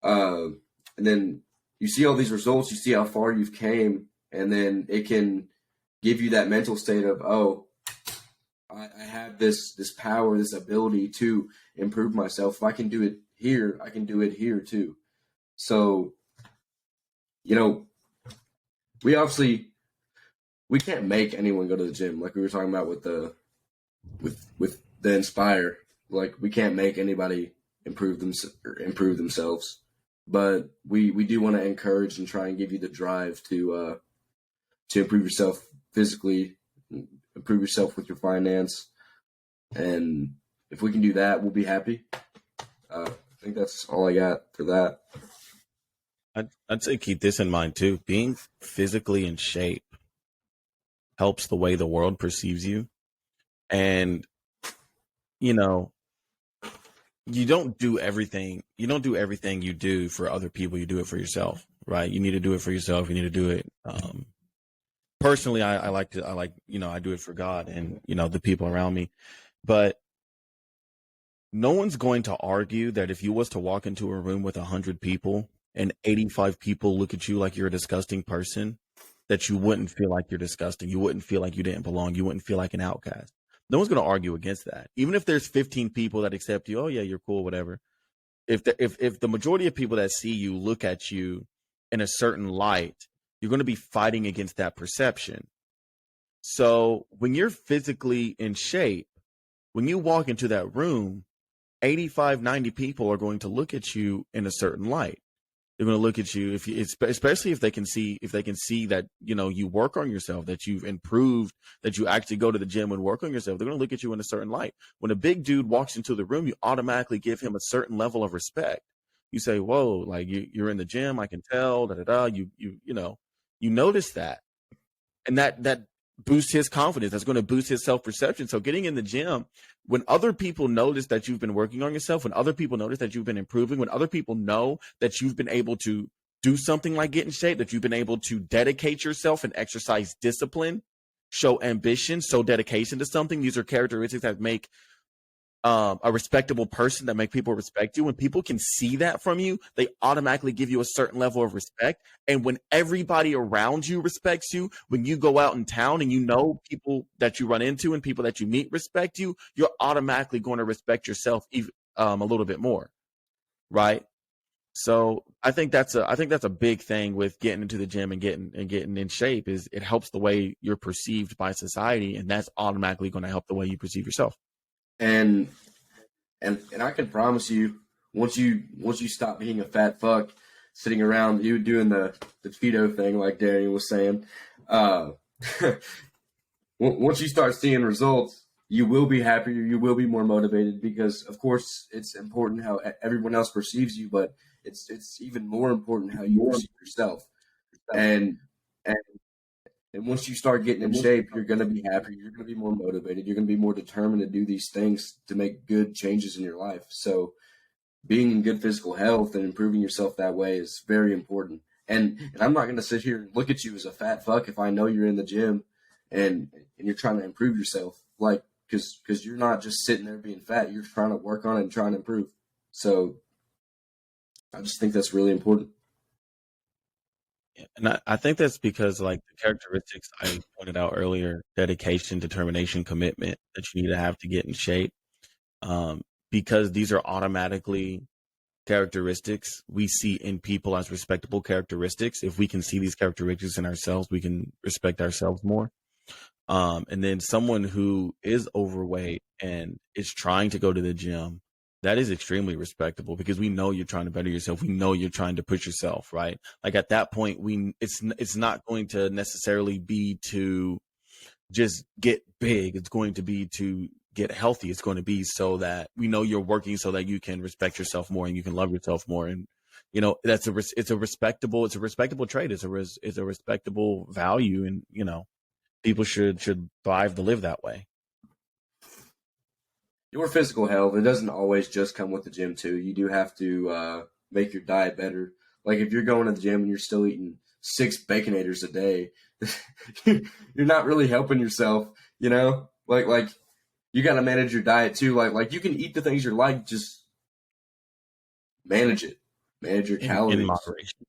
And then you see all these results, you see how far you've came, and then it can give you that mental state of, oh, I have this power, this ability to improve myself. If I can do it here, I can do it here too. So, we can't make anyone go to the gym, like we were talking about with the Inspire. Like we can't make anybody improve themselves, but we do want to encourage and try and give you the drive to improve yourself physically, improve yourself with your finance, and if we can do that, we'll be happy. I think that's all I got for that. I'd say keep this in mind too. Being physically in shape helps the way the world perceives you. And, you don't do everything you do for other people. You do it for yourself, right? You need to do it for yourself. You need to do it. Personally, I do it for God and, the people around me. But no one's going to argue that if you was to walk into a room with 100 people and 85 people look at you like you're a disgusting person, that you wouldn't feel like you're disgusting. You wouldn't feel like you didn't belong. You wouldn't feel like an outcast. No one's going to argue against that. Even if there's 15 people that accept you, oh yeah, you're cool, whatever. If the majority of people that see you look at you in a certain light, you're going to be fighting against that perception. So when you're physically in shape, when you walk into that room, 85, 90 people are going to look at you in a certain light. They're going to look at you especially if they can see that, you know, you work on yourself, that you've improved, that you actually go to the gym and work on yourself. They're going to look at you in a certain light. When a big dude walks into the room, you automatically give him a certain level of respect. You say, whoa, like you're in the gym. I can tell, you know, you notice that. And that boosts his confidence. That's going to boost his self-perception. So getting in the gym, when other people notice that you've been working on yourself, when other people notice that you've been improving, when other people know that you've been able to do something like get in shape, that you've been able to dedicate yourself and exercise discipline, show ambition, show dedication to something, these are characteristics that make a respectable person, that make people respect you. When people can see that from you, they automatically give you a certain level of respect. And when everybody around you respects you, when you go out in town and you know people that you run into and people that you meet respect you, you're automatically going to respect yourself even a little bit more, right? So I think that's a big thing with getting into the gym and getting in shape, is it helps the way you're perceived by society, and that's automatically going to help the way you perceive yourself. And I can promise you, once you stop being a fat fuck sitting around you doing the Cheeto thing like Darien was saying, once you start seeing results, you will be happier, you will be more motivated, because of course it's important how everyone else perceives you, but it's even more important how you perceive yourself. And once you start getting in shape, you're going to be happier. You're going to be more motivated. You're going to be more determined to do these things to make good changes in your life. So being in good physical health and improving yourself that way is very important. And I'm not going to sit here and look at you as a fat fuck if I know you're in the gym and you're trying to improve yourself. Like, because you're not just sitting there being fat. You're trying to work on it and trying to improve. So I just think that's really important. And I think that's because, like, the characteristics I pointed out earlier, dedication, determination, commitment, that you need to have to get in shape, because these are automatically characteristics we see in people as respectable characteristics. If we can see these characteristics in ourselves, we can respect ourselves more. And then someone who is overweight and is trying to go to the gym, that is extremely respectable, because we know you're trying to better yourself. We know you're trying to push yourself, right? Like at that point, it's not going to necessarily be to just get big. It's going to be to get healthy. It's going to be so that we know you're working so that you can respect yourself more and you can love yourself more. And you know, it's a respectable trait. It's a respectable value, and you know, people should strive to live that way. Your physical health, it doesn't always just come with the gym too. You do have to make your diet better. Like if you're going to the gym and you're still eating 6 Baconators a day, you're not really helping yourself, you know? Like you got to manage your diet too. Like you can eat the things you like, just manage it. Manage your calories. In moderation.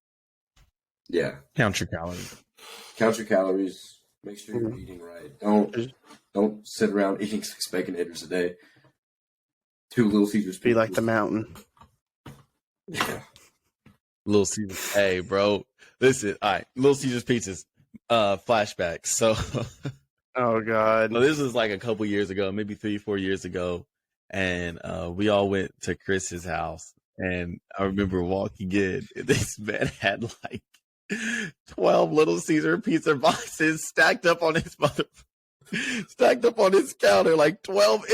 Yeah. Count your calories. Count your calories. Make sure you're eating right. Don't sit around eating 6 Baconators a day. 2 Little Caesars. Be like the mountain. Yeah. Little Caesars. Hey, bro. Listen, all right. Little Caesars pizzas. Flashbacks. So, Oh God. well, this was like a couple years ago, maybe 3-4 years ago, and we all went to Chris's house, and I remember walking in, and this man had like 12 Little Caesar pizza boxes stacked up on his counter, like 12.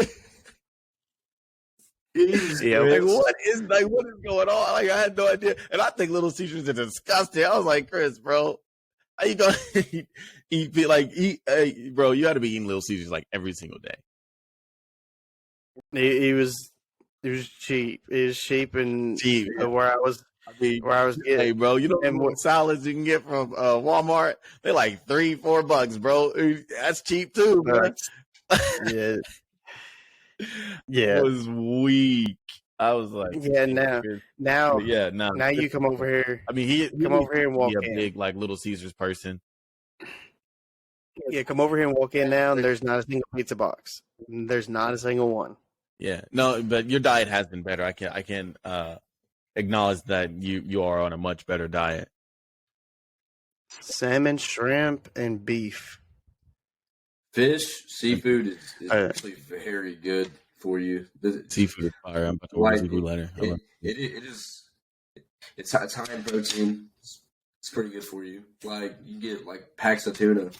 Yeah, Like what is going on? Like I had no idea, and I think Little Caesars are disgusting. I was like, Chris, bro, how you gonna eat? Bro, you got to be eating Little Caesars like every single day. He was cheap. He was cheap, and Cheap. where I was getting. Hey, bro, you know And what salads you can get from Walmart? They're like $3-4, bro. That's cheap too, bro. Yeah. Yeah. It was weak. I was like, Yeah, now yeah, no. now you come over here. I mean, he Come over here and walk be a in. big like Little Caesars person. Yeah, come over here and walk in now, and there's not a single pizza box. There's not a single one. Yeah, no, but your diet has been better. I can acknowledge that you are on a much better diet. Salmon, shrimp, and beef. Fish, seafood is Uh, actually very good for you. Seafood is fire. I'm about to order seafood later. It is. It's high in protein. It's pretty good for you. Like you get like packs of tuna,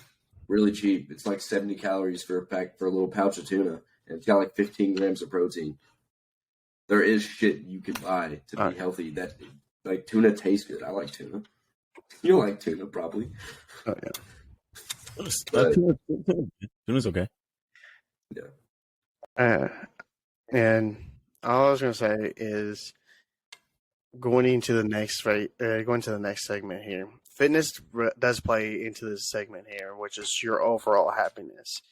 really cheap. It's like 70 calories for a little pouch of tuna, and it's got like 15 grams of protein. There is shit you can buy to be healthy. That like tuna tastes good. I like tuna. You like tuna probably. Oh yeah. Tuna's okay. Yeah. And all I was gonna say is going into the next segment here. Fitness does play into this segment here, which is your overall happiness.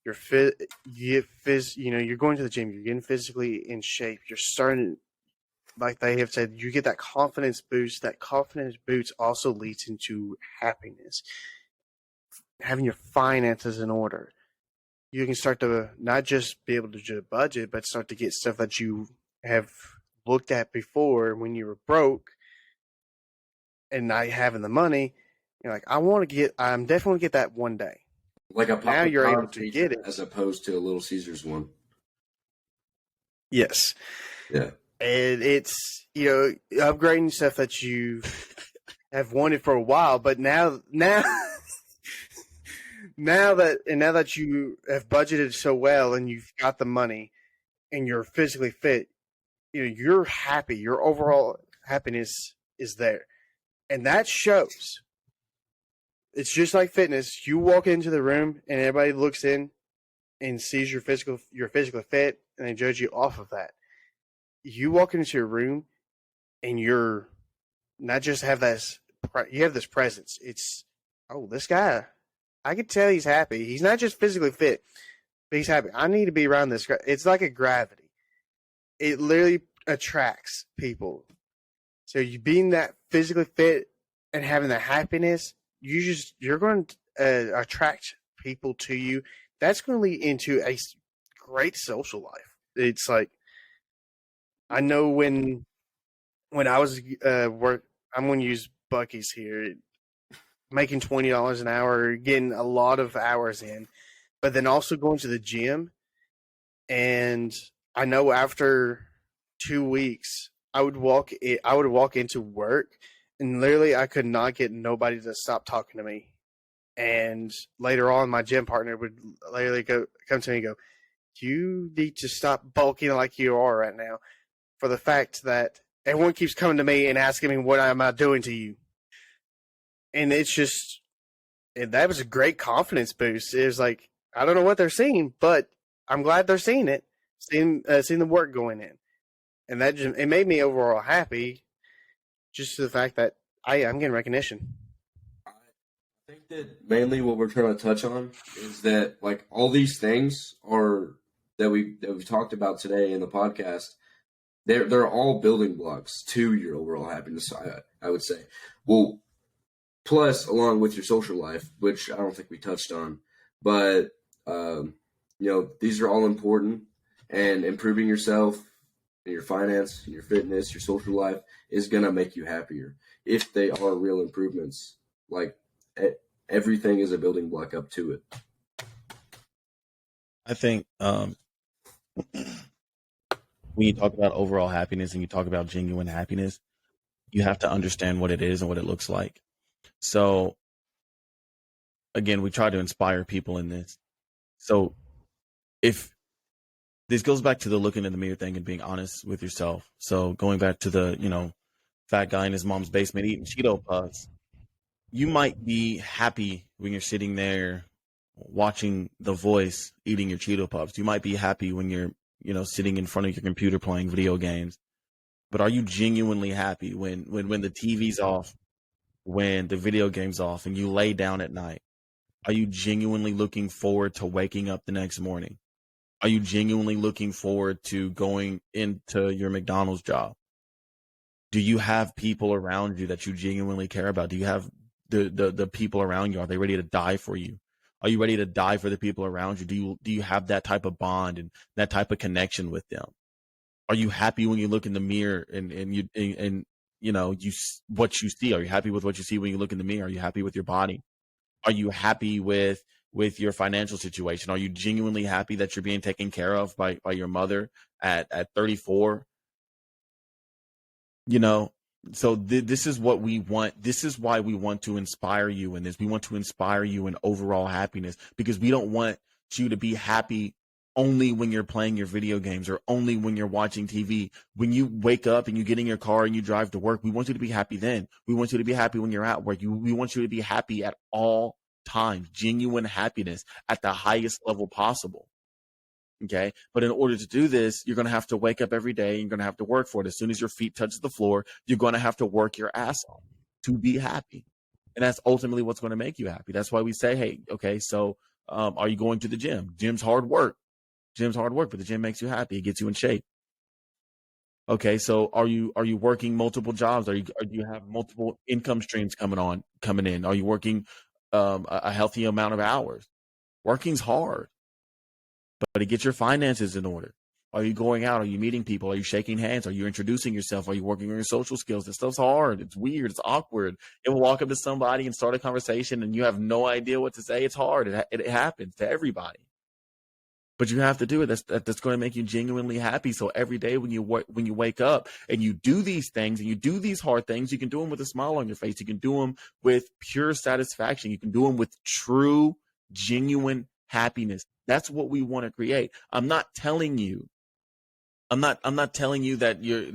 You're fit. You're going to the gym. You're getting physically in shape. You're starting, like they have said, you get that confidence boost. That confidence boost also leads into happiness. Having your finances in order. You can start to not just be able to do a budget, but start to get stuff that you have looked at before when you were broke and not having the money. You're like, I'm definitely going to get that one day. Like a now you're able to get it. As opposed to a Little Caesars one. Yes. Yeah. And it's, upgrading stuff that you have wanted for a while, but now that you have budgeted so well and you've got the money and you're physically fit, you're happy. Your overall happiness is there. And that shows. It's just like fitness. You walk into the room and everybody looks in and sees you're physically fit and they judge you off of that. You walk into your room and you're not just you have this presence. It's, this guy, I can tell he's happy. He's not just physically fit, but he's happy. I need to be around this guy. It's like a gravity. It literally attracts people. So you being that physically fit and having that happiness, you're going to attract people to you. That's going to lead into a great social life. It's like, I know when I was I'm going to use Buc-ee's here, making $20 an hour, getting a lot of hours in, but then also going to the gym. And I know after 2 weeks, I would walk into work, and literally I could not get nobody to stop talking to me. And later on, my gym partner would literally come to me and go, "You need to stop bulking like you are right now," for the fact that everyone keeps coming to me and asking me what am I doing to you. And it's just, that was a great confidence boost. It was like, I don't know what they're seeing, but I'm glad they're seeing it, seeing the work going in. And that it made me overall happy, just to the fact that I'm getting recognition. I think that mainly what we're trying to touch on is that like all these things that we've talked about today in the podcast, they're all building blocks to your overall happiness. I would say, well, plus along with your social life, which I don't think we touched on, but these are all important, and improving yourself, your finance, your fitness, your social life is going to make you happier if they are real improvements. Like everything is a building block up to it. I think when you talk about overall happiness and you talk about genuine happiness, you have to understand what it is and what it looks like. So again, we try to inspire people in this. So if this goes back to the looking in the mirror thing and being honest with yourself. So going back to the, fat guy in his mom's basement eating Cheeto Puffs, you might be happy when you're sitting there watching The Voice eating your Cheeto Puffs. You might be happy when you're, sitting in front of your computer playing video games. But are you genuinely happy when the TV's off, when the video game's off, and you lay down at night? Are you genuinely looking forward to waking up the next morning? Are you genuinely looking forward to going into your McDonald's job? Do you have people around you that you genuinely care about? Do you have the people around you? Are they ready to die for you? Are you ready to die for the people around you? Do you have that type of bond and that type of connection with them? Are you happy when you look in the mirror and you know what you see? Are you happy with what you see when you look in the mirror? Are you happy with your body? Are you happy with your financial situation? Are you genuinely happy that you're being taken care of by your mother at 34? You know, so this is what we want. This is why we want to inspire you in this. We want to inspire you in overall happiness, because we don't want you to be happy only when you're playing your video games or only when you're watching TV. When you wake up and you get in your car and you drive to work, we want you to be happy then. We want you to be happy when you're at work. We want you to be happy at all times, genuine happiness at the highest level possible. Okay. But in order to do this, you're going to have to wake up every day. You're going to have to work for it. As soon as your feet touch the floor, you're going to have to work your ass off to be happy. And that's ultimately what's going to make you happy. That's why we say, hey, okay, so are you going to the gym? Gym's hard work. Gym's hard work, but the gym makes you happy. It gets you in shape. Okay, so are you working multiple jobs? Do you have multiple income streams coming in? Are you working a healthy amount of hours? Working's hard, but to get your finances in order. Are you going out? Are you meeting people? Are you shaking hands? Are you introducing yourself? Are you working on your social skills? This stuff's hard. It's weird. It's awkward. It will walk up to somebody and start a conversation and you have no idea what to say. It's hard. It happens to everybody. But you have to do it. That's going to make you genuinely happy. So every day when you wake up and you do these things and you do these hard things, you can do them with a smile on your face. You can do them with pure satisfaction. You can do them with true, genuine happiness. That's what we want to create. I'm not telling you that I'm not telling you that you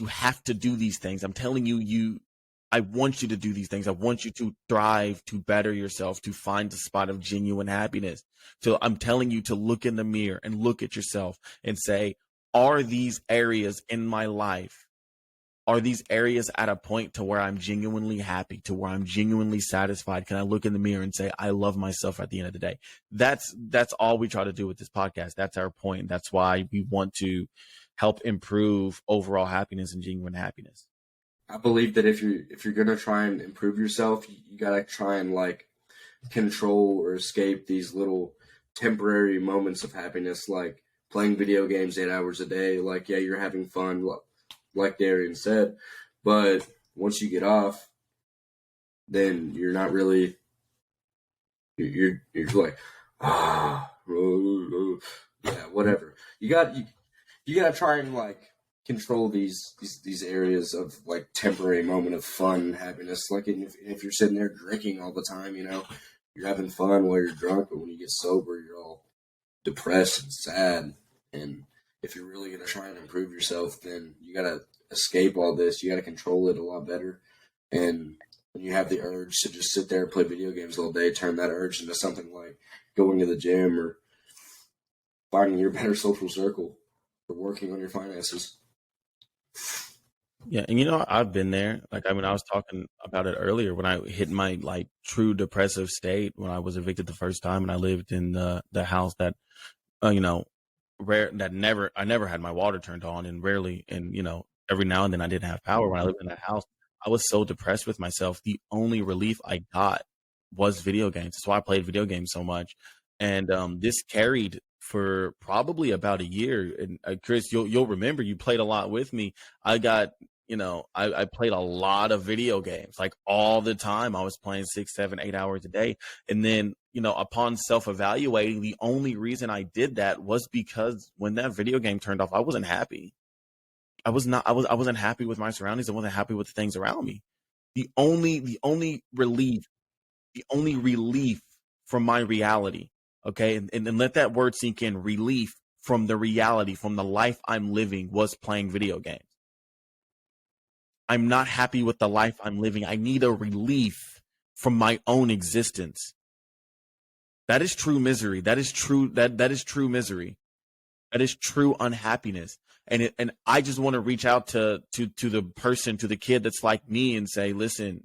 have to do these things. I'm telling you I want you to do these things. I want you to thrive, to better yourself, to find a spot of genuine happiness. So I'm telling you to look in the mirror and look at yourself and say, are these areas in my life, are these areas at a point to where I'm genuinely happy, to where I'm genuinely satisfied? Can I look in the mirror and say, I love myself at the end of the day? That's all we try to do with this podcast. That's our point. That's why we want to help improve overall happiness and genuine happiness. I believe that if you're gonna try and improve yourself, you gotta try and like control or escape these little temporary moments of happiness, like playing video games 8 hours a day. Like, yeah, you're having fun, like Darien said, but once you get off, then you're not really. You're like, yeah, whatever. You gotta try and like control these areas of like temporary moment of fun and happiness. Like if you're sitting there drinking all the time, you know, you're having fun while you're drunk, but when you get sober, you're all depressed and sad. And if you're really going to try and improve yourself, then you got to escape all this. You got to control it a lot better. And when you have the urge to just sit there and play video games all day, turn that urge into something like going to the gym or finding your better social circle or working on your finances. Yeah, and you know, I've been there. Like, I mean, I was talking about it earlier when I hit my like true depressive state when I was evicted the first time, and I lived in the house that, you know, I never had my water turned on, and rarely, and you know, every now and then I didn't have power when I lived in that house. I was so depressed with myself. The only relief I got was video games. That's why I played video games so much, and this carried for probably about a year. And Chris, you'll remember you played a lot with me. I got, you know, I played a lot of video games, like all the time. I was playing 6, 7, 8 hours a day. And then, you know, upon self-evaluating, the only reason I did that was because when that video game turned off, I wasn't happy. I wasn't happy with my surroundings. I wasn't happy with the things around me. The only relief from my reality, okay, and let that word sink in, relief from the reality, from the life I'm living, was playing video games. I'm not happy with the life I'm living. I need a relief from my own existence. That is true misery. That is true. That is true misery. That is true unhappiness. And I just want to reach out to the person, to the kid that's like me, and say, listen,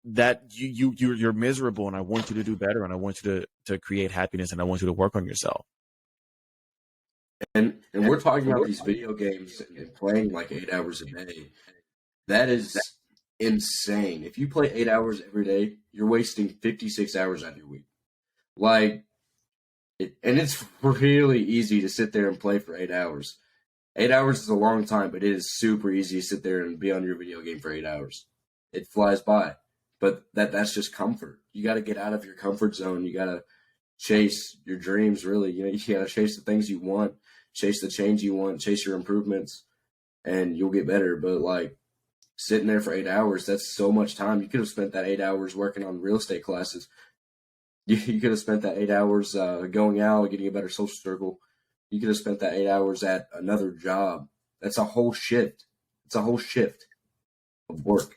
that you're miserable, and I want you to do better, and I want you to create happiness, and I want you to work on yourself. And we're talking about these video games and playing like 8 hours a day. That is insane. If you play 8 hours every day, you're wasting 56 hours out of your week. Like, and it's really easy to sit there and play for 8 hours. 8 hours is a long time, but it is super easy to sit there and be on your video game for 8 hours. It flies by. But that's just comfort. You got to get out of your comfort zone. You got to chase your dreams, really. You got to chase the things you want, chase the change you want, chase your improvements, and you'll get better. But, like, sitting there for 8 hours, that's so much time. You could have spent that 8 hours working on real estate classes. You could have spent that 8 hours going out, getting a better social circle. You could have spent that 8 hours at another job. That's a whole shift. It's a whole shift of work.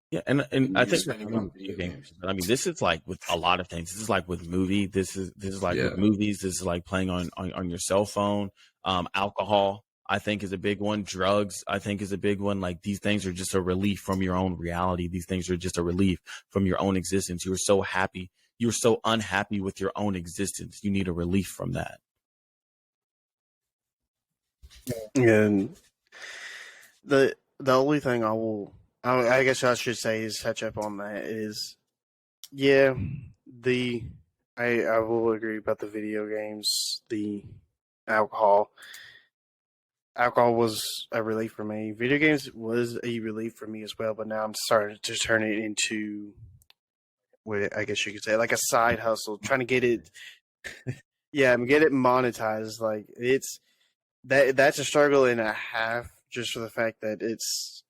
Yeah, and And I you're think spending on video games. I mean, this is like with a lot of things. This is like with movie. This is like Yeah. with movies. This is like playing on your cell phone. Alcohol, I think, is a big one. Drugs, I think, is a big one. Like, these things are just a relief from your own reality. These things are just a relief from your own existence. You were so happy. You were so unhappy with your own existence. You need a relief from that. And the only thing I guess I should say is touch up on that is, yeah, I will agree about the video games, the alcohol. Alcohol was a relief for me. Video games was a relief for me as well, but now I'm starting to turn it into what I guess you could say like a side hustle, trying to get it. Yeah, get it monetized. Like, that's a struggle and a half, just for the fact that it's,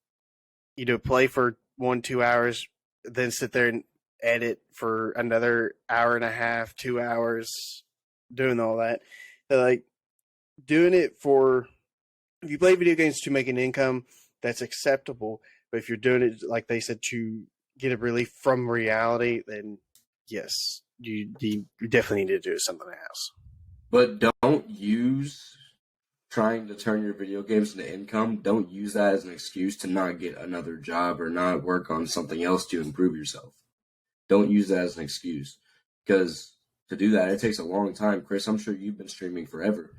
play for 1-2 hours, then sit there and edit for another hour and a half, 2 hours, doing all that. Like, doing it for, if you play video games to make an income, that's acceptable. But if you're doing it, like they said, to get a relief from reality, then yes, you definitely need to do something else. But don't use trying to turn your video games into income. Don't use that as an excuse to not get another job or not work on something else to improve yourself. Don't use that as an excuse, because to do that, it takes a long time. Chris, I'm sure you've been streaming forever,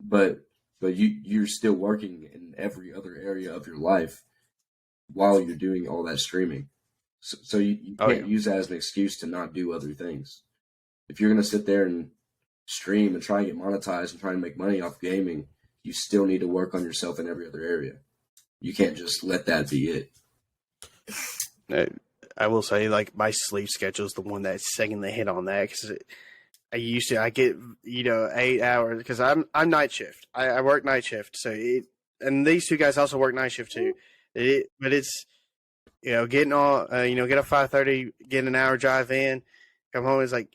but you're still working in every other area of your life while you're doing all that streaming. So you can't use that as an excuse to not do other things. If you're going to sit there and stream and try and get monetized and try and make money off gaming, you still need to work on yourself in every other area. You can't just let that be it. I will say, like, my sleep schedule is the one that's taking the hit on that, because I get 8 hours, because I'm night shift. I work night shift, and these two guys also work night shift too. But it's getting all get up 5:30, get an hour drive in, come home. It's like,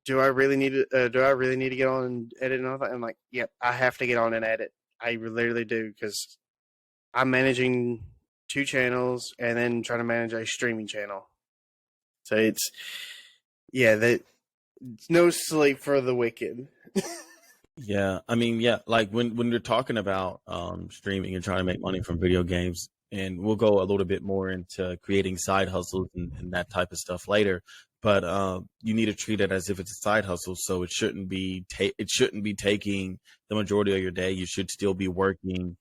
do I really need to get on and edit and all that? I'm like, yep, I have to get on and edit. I literally do, because I'm managing 2 channels and then trying to manage a streaming channel. So it's no sleep for the wicked. Yeah, I mean, yeah, like when you're talking about streaming and trying to make money from video games, and we'll go a little bit more into creating side hustles and that type of stuff later. But you need to treat it as if it's a side hustle, so it shouldn't be taking the majority of your day. You should still be working,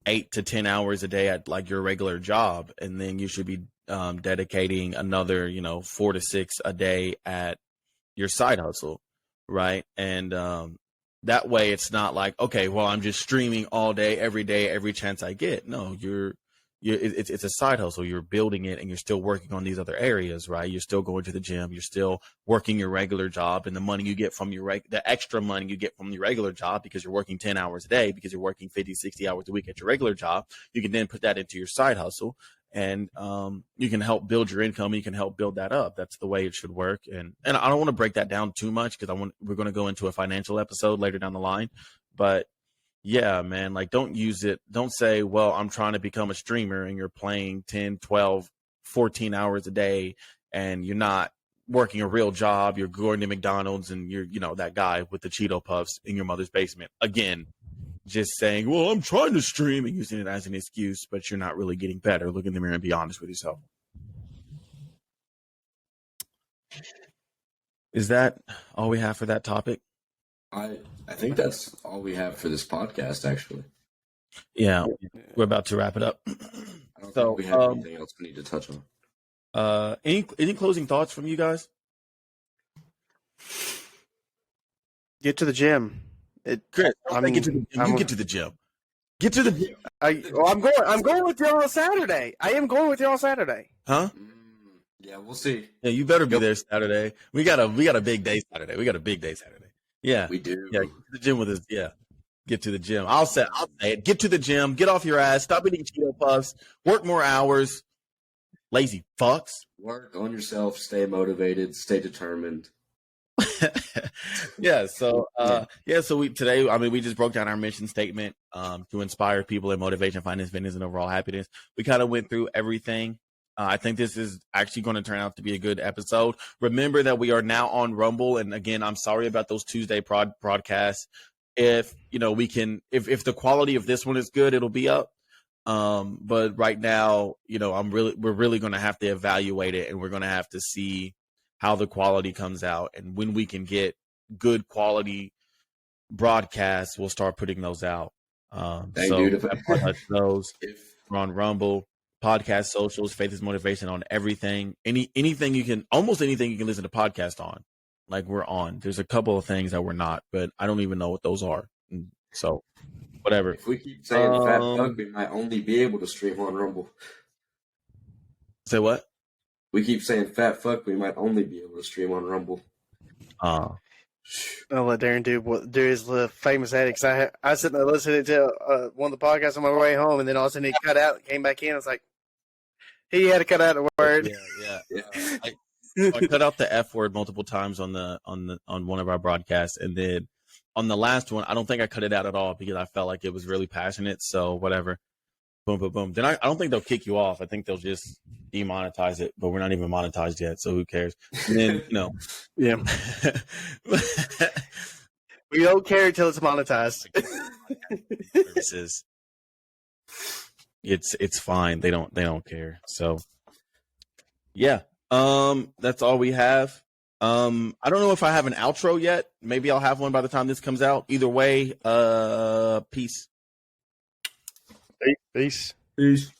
8 to 10 hours a day at like your regular job, and then you should be dedicating another 4 to 6 a day at your side hustle, right? And that way it's not like, okay, well, I'm just streaming all day, every chance I get. No, it's a side hustle. You're building it, and you're still working on these other areas, right? You're still going to the gym. You're still working your regular job, and the money you get from the extra money you get from your regular job, because you're working 10 hours a day, because you're working 50, 60 hours a week at your regular job, you can then put that into your side hustle, and you can help build your income. And you can help build that up. That's the way it should work. And I don't want to break that down too much, because we're going to go into a financial episode later down the line, but yeah, man, like, don't say, well, I'm trying to become a streamer, and you're playing 10, 12, 14 hours a day, and you're not working a real job. You're going to McDonald's, and you're, that guy with the Cheeto Puffs in your mother's basement. Again, just saying, well, I'm trying to stream, and using it as an excuse, but you're not really getting better. Look in the mirror and be honest with yourself. Is that all we have for that topic? I think that's all we have for this podcast. Actually, Yeah, we're about to wrap it up. I don't So, think we have anything else we need to touch on. any closing thoughts from you guys? Get to the gym. Chris, I mean, get to the gym. You get to the gym. Get to the gym. I'm going with you on Saturday. I am going with you on Saturday. Huh? Yeah, we'll see. Yeah, you better be there Saturday. We got a big day Saturday. Yeah, We do. yeah. Get to the gym with us. Yeah, get to the gym. I'll say it. Get to the gym. Get off your ass. Stop eating Cheeto Puffs. Work more hours. Lazy fucks. Work on yourself. Stay motivated. Stay determined. Yeah. So So we just broke down our mission statement to inspire people in motivation, finance, fitness, and overall happiness. We kind of went through everything. I think this is actually going to turn out to be a good episode. Remember that we are now on Rumble, and again, I'm sorry about those Tuesday broadcasts. If we can, if the quality of this one is good, it'll be up. But right now, we're really going to have to evaluate it, and we're going to have to see how the quality comes out, and when we can get good quality broadcasts, we'll start putting those out. Those we're on Rumble, podcast socials, Faith is Motivation on everything. Anything you can listen to podcast on. Like we're on. There's a couple of things that we're not, but I don't even know what those are. So whatever. If we keep saying fat fuck, we might only be able to stream on Rumble. Say what? We keep saying fat fuck, we might only be able to stream on Rumble. I'll let Darren do his famous edit. Cause I was sitting there listening to one of the podcasts on my way home, and then all of a sudden he cut out and came back in. I was like, he had to cut out a word. Yeah. I cut out the F word multiple times on one of our broadcasts, and then on the last one, I don't think I cut it out at all because I felt like it was really passionate. So whatever. Boom, boom, boom. Then I don't think they'll kick you off. I think they'll just demonetize it, but we're not even monetized yet, so who cares? And then, yeah. We don't care until it's monetized. Services. It's fine. They don't care. So yeah. That's all we have. I don't know if I have an outro yet. Maybe I'll have one by the time this comes out. Either way, peace. Peace. Peace.